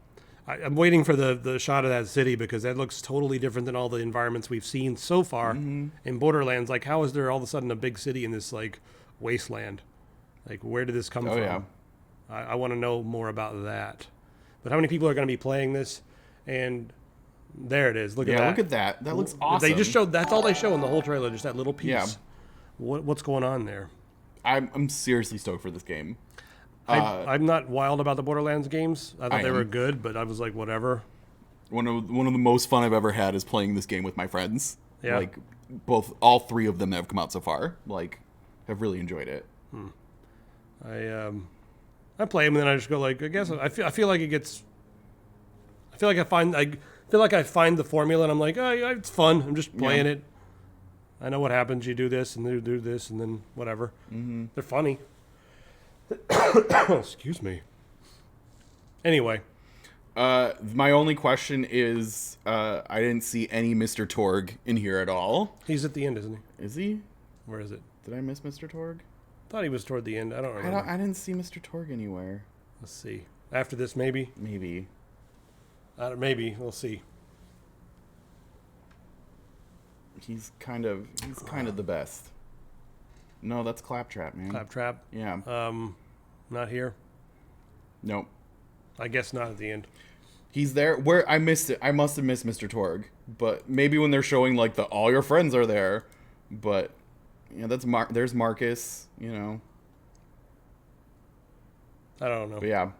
I'm waiting for the shot of that city because that looks totally different than all the environments we've seen so far in Borderlands. Like, how is there all of a sudden a big city in this, like, wasteland? Like, where did this come from? Yeah. I want to know more about that. But how many people are going to be playing this? And there it is. Look at that. Yeah, look at that. That looks awesome. They just showed, that's all they show in the whole trailer, just that little piece. Yeah. What's going on there? I'm seriously stoked for this game. I'm not wild about the Borderlands games. I thought I they am. were good, but I was like, whatever. One of the most fun I've ever had is playing this game with my friends. Yeah. Like all three of them that have come out so far, like, have really enjoyed it. I play them and then I just go like, I guess I feel like it gets. I feel like I find the formula and I'm like, oh yeah, it's fun. I'm just playing it. I know what happens. You do this and you do this and then whatever. Mm-hmm. They're funny. Excuse me. Anyway, My only question is, I didn't see any Mr. Torg in here at all. he's at the end, isn't he? Is he? Where is it? Did I miss Mr. Torg? Thought he was toward the end. I don't remember. I didn't see Mr. Torg anywhere. Let's see. After this, maybe. Maybe. Maybe we'll see. He's kind of the best. No, that's Claptrap, man. Claptrap. Yeah. Not here. Nope. I guess not at the end. He's there. Where I missed it. I must have missed Mr. Torg. But maybe when they're showing like the all your friends are there. But yeah, that's there's Marcus, you know. I don't know. But yeah.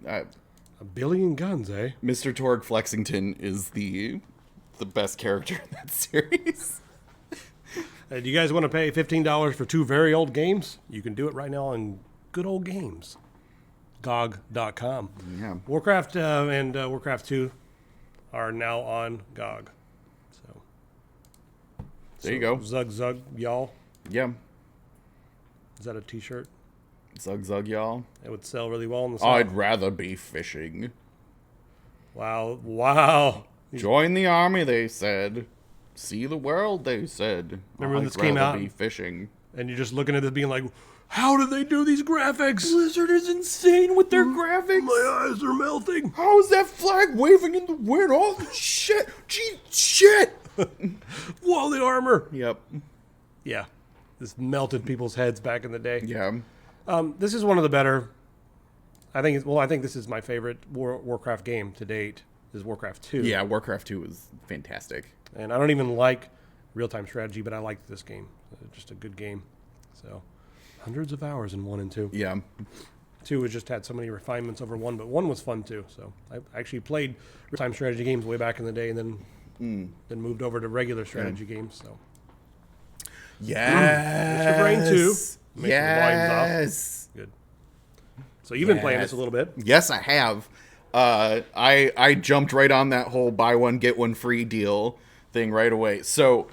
A billion guns, eh? Mr. Torg Flexington is the best character in that series. Do you guys want to pay $15 for 2 very old games? You can do it right now on Good Old Games. GOG.com. Yeah. Warcraft and Warcraft 2 are now on GOG. There you go. Zug Zug, y'all. Yeah. Is that a t-shirt? Zug Zug, y'all. It would sell really well on the side. I'd rather be fishing. Wow. Wow. Join the army, they said. See the world, they said. Remember when I'd this came rather out? be fishing. And you're just looking at this being like, how did they do these graphics? Blizzard is insane with their graphics. My eyes are melting. How is that flag waving in the wind? Oh, shit. Gee, shit. Whoa, the armor. Yep. Yeah. This melted people's heads back in the day. Yeah. This is one of the better. I think this is my favorite Warcraft game to date. Is Warcraft 2. Yeah, Warcraft 2 is fantastic. And I don't even like real-time strategy, but I liked this game. Just a good game. So, hundreds of hours in 1 and 2. Yeah. 2 has just had so many refinements over 1, but 1 was fun too. So I actually played real-time strategy games way back in the day, and then moved over to regular strategy games. So yes. Mr. Brain 2. Make Yes. Good. So you've been playing this a little bit. Yes, I have. I jumped right on that whole buy one get one free deal thing right away. So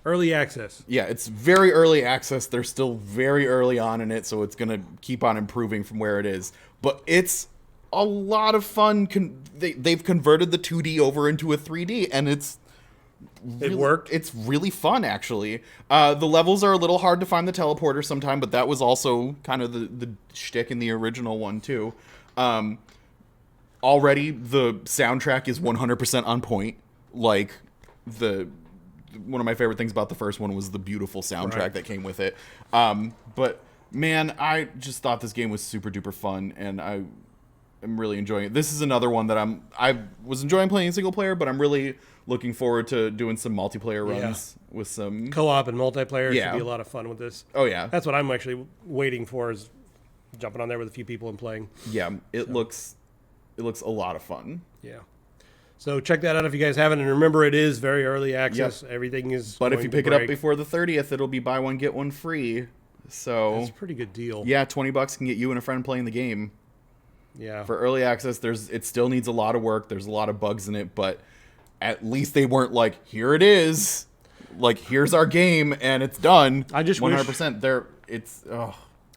early access. Yeah, it's very early access. They're still very early on in it, so it's going to keep on improving from where it is. But it's a lot of fun. They've converted the 2D over into a 3D, and it worked. It's really fun, actually. The levels are a little hard to find the teleporter sometime, but that was also kind of the shtick in the original one, too. Already, the soundtrack is 100% on point. Like, one of my favorite things about the first one was the beautiful soundtrack that came with it. But, man, I just thought this game was super duper fun, and I am really enjoying it. This is another one that I was enjoying playing single player, but I'm really looking forward to doing some multiplayer runs with some co-op and multiplayer. Should be a lot of fun with this. Oh yeah, that's what I'm actually waiting for, is jumping on there with a few people and playing. Yeah, it looks a lot of fun. Yeah. So check that out if you guys haven't, and remember, it is very early access. Yep. Everything is. But if you pick it up before the 30th, it'll be buy one get one free. So that's a pretty good deal. Yeah, $20 can get you and a friend playing the game. Yeah. For early access, it still needs a lot of work. There's a lot of bugs in it, but at least they weren't like, here it is, like here's our game and it's done. I just 100%.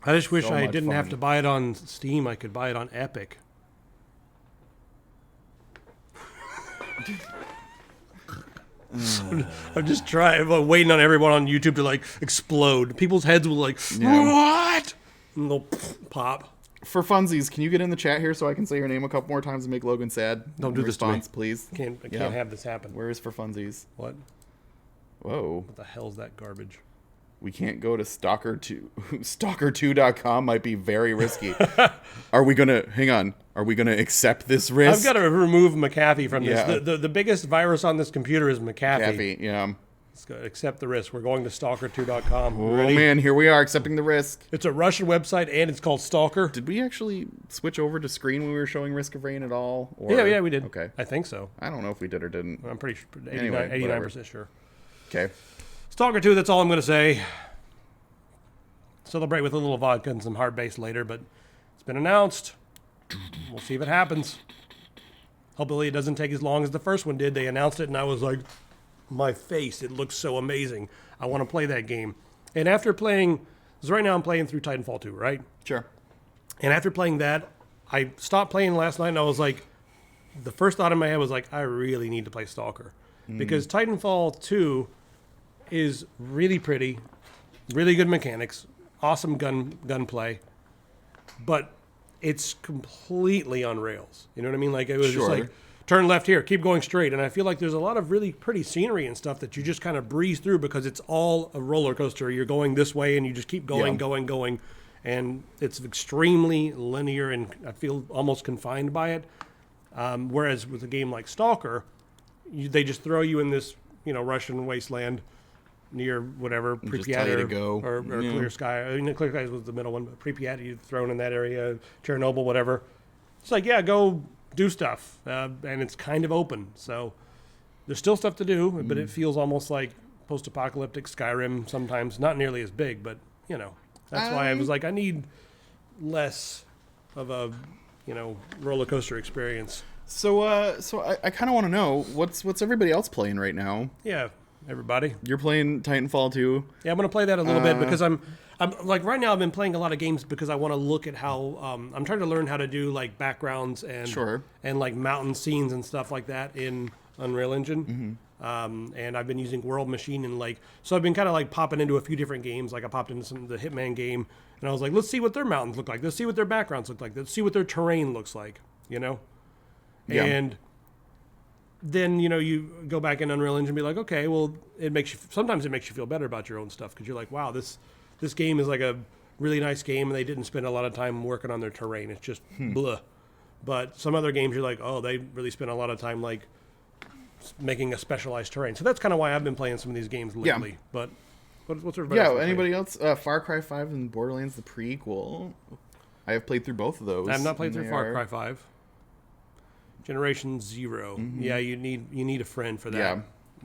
I just wish I didn't have to buy it on Steam. I could buy it on Epic. I'm just trying, waiting on everyone on YouTube to like explode. People's heads will like, what? And they'll pop. For funsies, can you get in the chat here so I can say your name a couple more times and make Logan sad? Don't do this to me, please. I can't have this happen. Where is for funsies? What? Whoa. What the hell's that garbage? We can't go to Stalker 2. Stalker2.com might be very risky. Are we gonna accept this risk? I've got to remove McAfee from this. The biggest virus on this computer is McAfee. Yeah. Let's go accept the risk. We're going to Stalker2.com. Oh man, here we are accepting the risk. It's a Russian website and it's called Stalker. Did we actually switch over to screen when we were showing Risk of Rain at all? Or? Yeah, we did. Okay. I think so. I don't know if we did or didn't. I'm pretty sure. 89% sure. Okay. Stalker 2, that's all I'm going to say. Celebrate with a little vodka and some hard bass later, but it's been announced. We'll see if it happens. Hopefully it doesn't take as long as the first one did. They announced it and I was like, my face, it looks so amazing. I want to play that game. And after playing, because right now I'm playing through Titanfall 2, right? Sure. And after playing that, I stopped playing last night and I was like, the first thought in my head was like, I really need to play Stalker. Because Titanfall 2 is really pretty, really good mechanics, awesome gunplay, but it's completely on rails. You know what I mean? Like it was just like, turn left here, keep going straight. And I feel like there's a lot of really pretty scenery and stuff that you just kind of breeze through because it's all a roller coaster. You're going this way and you just keep going, going. And it's extremely linear and I feel almost confined by it. Whereas with a game like Stalker, they just throw you in this, Russian wasteland near whatever, just tell you to go. or Clear Sky. I mean, Clear Sky was the middle one, but Pripyat, you're thrown in that area, Chernobyl, whatever. It's like, yeah, go do stuff. And it's kind of open. So there's still stuff to do, but it feels almost like post-apocalyptic Skyrim sometimes. Not nearly as big, but, that's why I was like, I need less of a, roller coaster experience. So I kind of want to know what's everybody else playing right now? Yeah, everybody. You're playing Titanfall 2? Yeah, I'm going to play that a little bit because I'm like right now I've been playing a lot of games because I want to look at how I'm trying to learn how to do like backgrounds and like mountain scenes and stuff like that in Unreal Engine. And I've been using World Machine and so I've been kind of like popping into a few different games. Like I popped into the Hitman game and I was like, let's see what their mountains look like. Let's see what their backgrounds look like. Let's see what their terrain looks like, Yeah. And then, you go back in Unreal Engine and be like, okay, well, sometimes it makes you feel better about your own stuff because you're like, wow, this game is like a really nice game and they didn't spend a lot of time working on their terrain. It's just blah. But some other games you're like, oh, they really spent a lot of time like making a specialized terrain. So that's kind of why I've been playing some of these games lately. Yeah. But what's everybody else? Yeah, anybody else? Far Cry 5 and Borderlands the prequel. I have played through both of those. I have not played through Far Cry 5. Generation 0. Yeah, you need a friend for that. Yeah.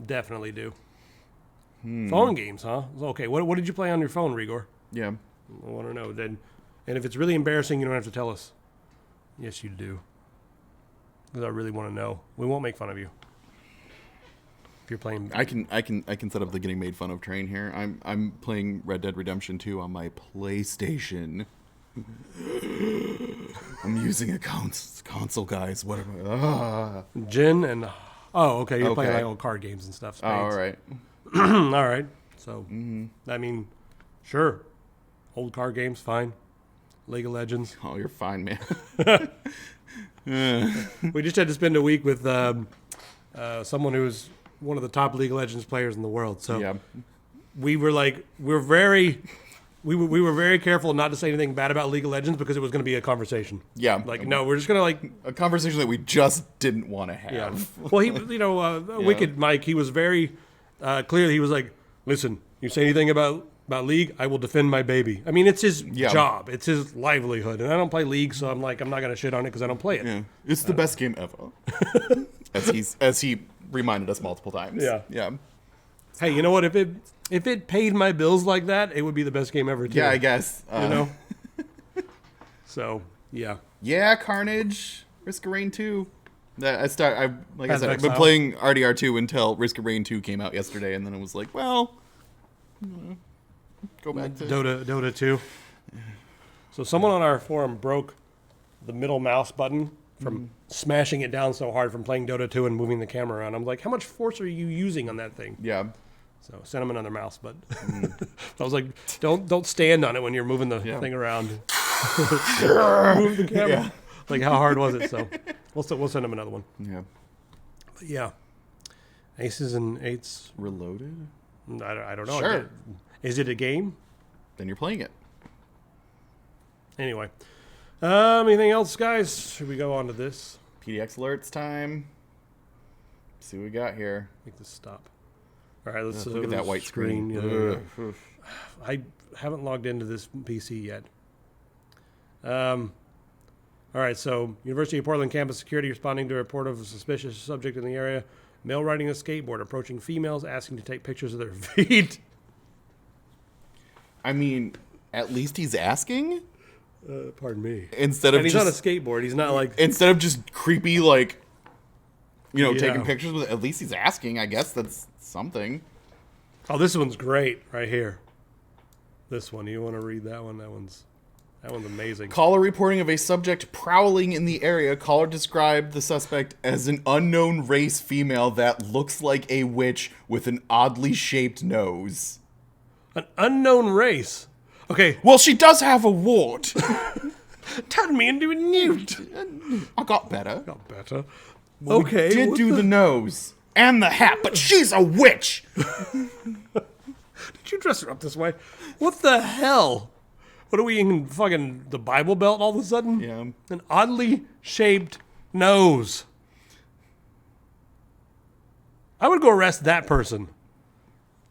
Definitely do. Phone games, huh? Okay, what did you play on your phone, Rigor? Yeah. I want to know. Then, and if it's really embarrassing, you don't have to tell us. Yes, you do. Because I really want to know. We won't make fun of you. If you're playing, I can set up the getting made fun of train here. I'm playing Red Dead Redemption 2 on my PlayStation. I'm using a console, guys. What am I? Gin and okay, you're playing like old card games and stuff. Oh, all right. All right. So I mean, sure, old card games, fine. League of Legends. Oh, you're fine, man. We just had to spend a week with someone who was one of the top League of Legends players in the world. So yeah. we were very careful not to say anything bad about League of Legends because it was going to be a conversation. Yeah. No, we're just going to a conversation that we just didn't want to have. Yeah. Well, he, Wicked Mike, he was very clear. He was like, listen, you say anything about League, I will defend my baby. I mean, it's his job. It's his livelihood. And I don't play League, so I'm like, I'm not going to shit on it because I don't play it. Yeah. It's the best game ever. as he reminded us multiple times. Yeah. Yeah. Hey, you know what? If it paid my bills like that, it would be the best game ever, too. Yeah, I guess. So, yeah. Yeah, Carnage, Risk of Rain 2. I said, I've been Exile. playing RDR 2 until Risk of Rain 2 came out yesterday, and then it was like, well, go back to Dota 2. So someone on our forum broke the middle mouse button from smashing it down so hard from playing Dota 2 and moving the camera around. I'm like, how much force are you using on that thing? Yeah. So send him another mouse, but I was like, don't stand on it when you're moving the thing around. Move the camera. Yeah. Like, how hard was it? So we'll send him another one. Yeah. But yeah. Aces and Eights. Reloaded? I don't know. Sure. Is it a game? Then you're playing it. Anyway. Anything else, guys? Should we go on to this? PDX alerts time. See what we got here. Make this stop. All right, let's look at that white screen. Yeah. I haven't logged into this PC yet. All right, so University of Portland campus security responding to a report of a suspicious subject in the area. Male riding a skateboard, approaching females, asking to take pictures of their feet. I mean, at least he's asking. Pardon me. Instead of and he's on a skateboard. He's not like instead of just creepy taking pictures with. At least he's asking. I guess that's something. Oh, this one's great right here. This one. You want to read that one? That one's amazing. Caller reporting of a subject prowling in the area. Caller described the suspect as an unknown race female that looks like a witch with an oddly shaped nose. An unknown race. Okay. Well, she does have a wart. Turned me into a newt. I got better. Well, okay. We did do the nose and the hat, but she's a witch. Did you dress her up this way? What the hell? What are we in fucking the Bible Belt all of a sudden? Yeah. An oddly shaped knows? I would go arrest that person.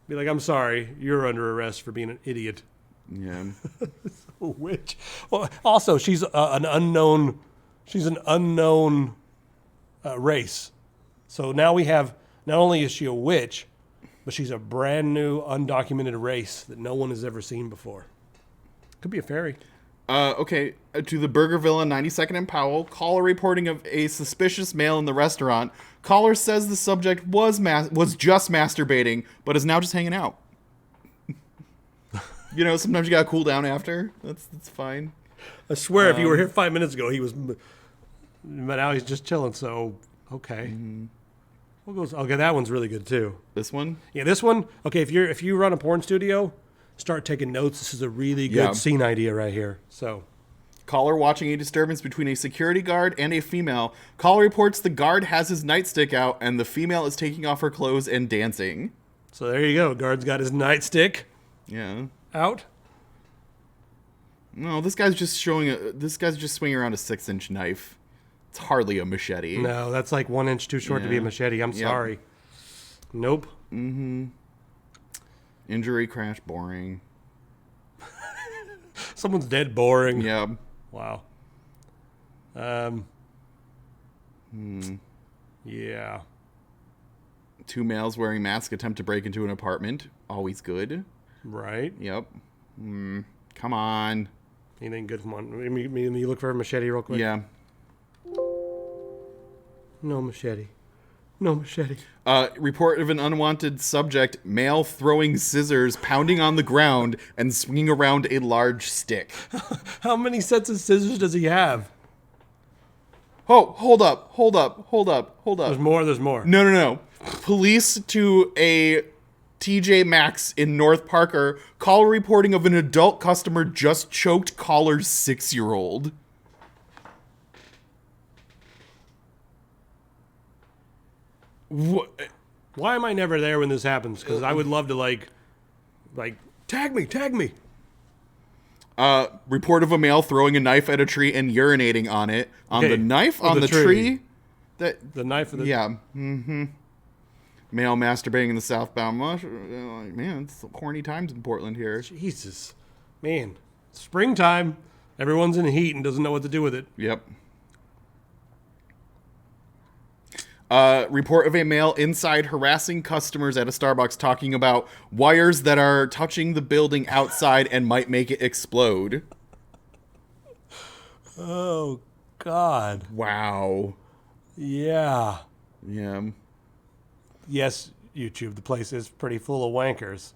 Be like, I'm sorry, you're under arrest for being an idiot. Yeah. A witch. Well, also, she's an unknown. She's an unknown race. So now we have. Not only is she a witch, but she's a brand new undocumented race that no one has ever seen before. Could be a fairy. Okay, to the Burger Villa, 92nd and Powell. Caller reporting of a suspicious male in the restaurant. Caller says the subject was just masturbating, but is now just hanging out. You know, sometimes you gotta cool down after. That's fine. I swear, if you were here 5 minutes ago, he was. But now he's just chilling. So okay. Okay, that one's really good too. This one? Yeah, this one. Okay, if you run a porn studio, start taking notes. This is a really good scene idea right here. So, caller watching a disturbance between a security guard and a female. Caller reports the guard has his nightstick out and the female is taking off her clothes and dancing. So there you go. Guard's got his nightstick. Yeah. Out. No, this guy's just swinging around a 6-inch knife. It's hardly a machete. No, that's like 1 inch too short to be a machete. I'm sorry. Nope. Injury, crash, boring. Someone's dead, boring. Yeah. Wow. Yeah. 2 males wearing masks attempt to break into an apartment. Always good. Right. Yep. Come on. Anything good? Come on. Let me look for a machete real quick. Yeah. No machete. No machete. Report of an unwanted subject, male throwing scissors, pounding on the ground, and swinging around a large stick. How many sets of scissors does he have? Oh, hold up. There's more. No. Police to a TJ Maxx in North Parker. Call reporting of an adult customer just choked caller's 6-year-old. What? Why am I never there when this happens? Because I would love to like, tag me. Report of a male throwing a knife at a tree and urinating on it. On the knife? On the tree? The knife of the... Yeah. Mm-hmm. Male masturbating in the southbound mush. Man, it's horny times in Portland here. Jesus. Man. Springtime. Everyone's in the heat and doesn't know what to do with it. Yep. Report of a male inside harassing customers at a Starbucks talking about wires that are touching the building outside and might make it explode. Oh, God. Wow. Yeah. Yeah. Yes, YouTube, the place is pretty full of wankers.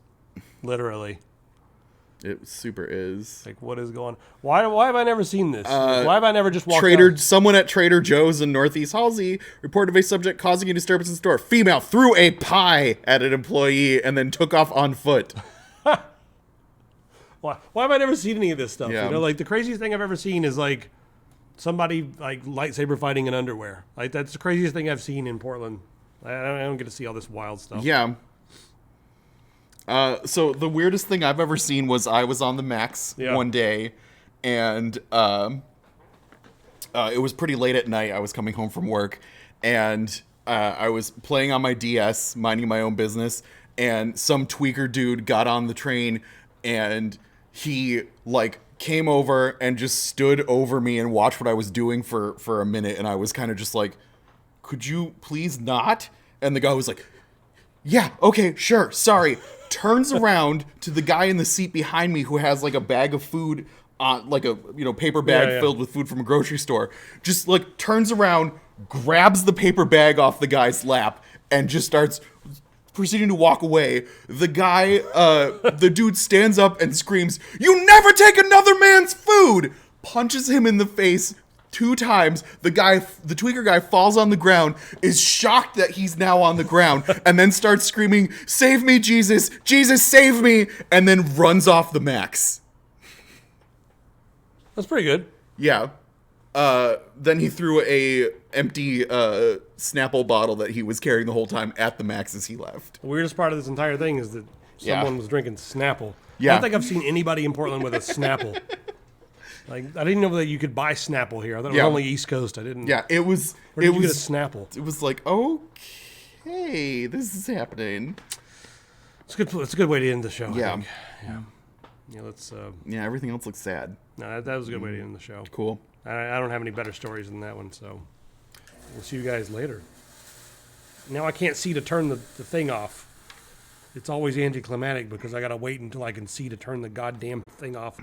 Literally. It super is. Like, what is going on? Why have I never seen this? Why have I never just walked out? Someone at Trader Joe's in Northeast Halsey reported of a subject causing a disturbance in the store. Female threw a pie at an employee and then took off on foot. Why have I never seen any of this stuff? Yeah. You know, like, the craziest thing I've ever seen is, like, somebody, like, lightsaber fighting in underwear. Like, that's the craziest thing I've seen in Portland. I don't get to see all this wild stuff. Yeah. So the weirdest thing I've ever seen was I was on the Max one day, and it was pretty late at night. I was coming home from work, and I was playing on my DS, minding my own business, and some tweaker dude got on the train, and he, like, came over and just stood over me and watched what I was doing for a minute, and I was kind of just like, could you please not? And the guy was like, yeah, okay, sure, sorry. Turns around to the guy in the seat behind me who has like a bag of food, like a paper bag filled with food from a grocery store. Just like turns around, grabs the paper bag off the guy's lap, and just starts proceeding to walk away. The guy, the dude stands up and screams, "You never take another man's food!" Punches him in the face 2 times. The tweaker guy falls on the ground, is shocked that he's now on the ground, and then starts screaming, "Save me, Jesus! Jesus, save me!" and then runs off the Max. That's pretty good. Yeah. Then he threw a empty Snapple bottle that he was carrying the whole time at the Max as he left. The weirdest part of this entire thing is that someone was drinking Snapple. Yeah. I don't think I've seen anybody in Portland with a Snapple. Like, I didn't know that you could buy Snapple here. I thought it was Yeah. only East Coast. I didn't. Yeah, it was. Where did it you was get a Snapple? It was like, okay, this is happening. It's good. It's a good way to end the show. Yeah. I think. Yeah. Yeah. Let's. Yeah, everything else looks sad. No, that was a good way to end the show. Cool. I don't have any better stories than that one, so we'll see you guys later. Now I can't see to turn the thing off. It's always anticlimactic because I gotta wait until I can see to turn the goddamn thing off.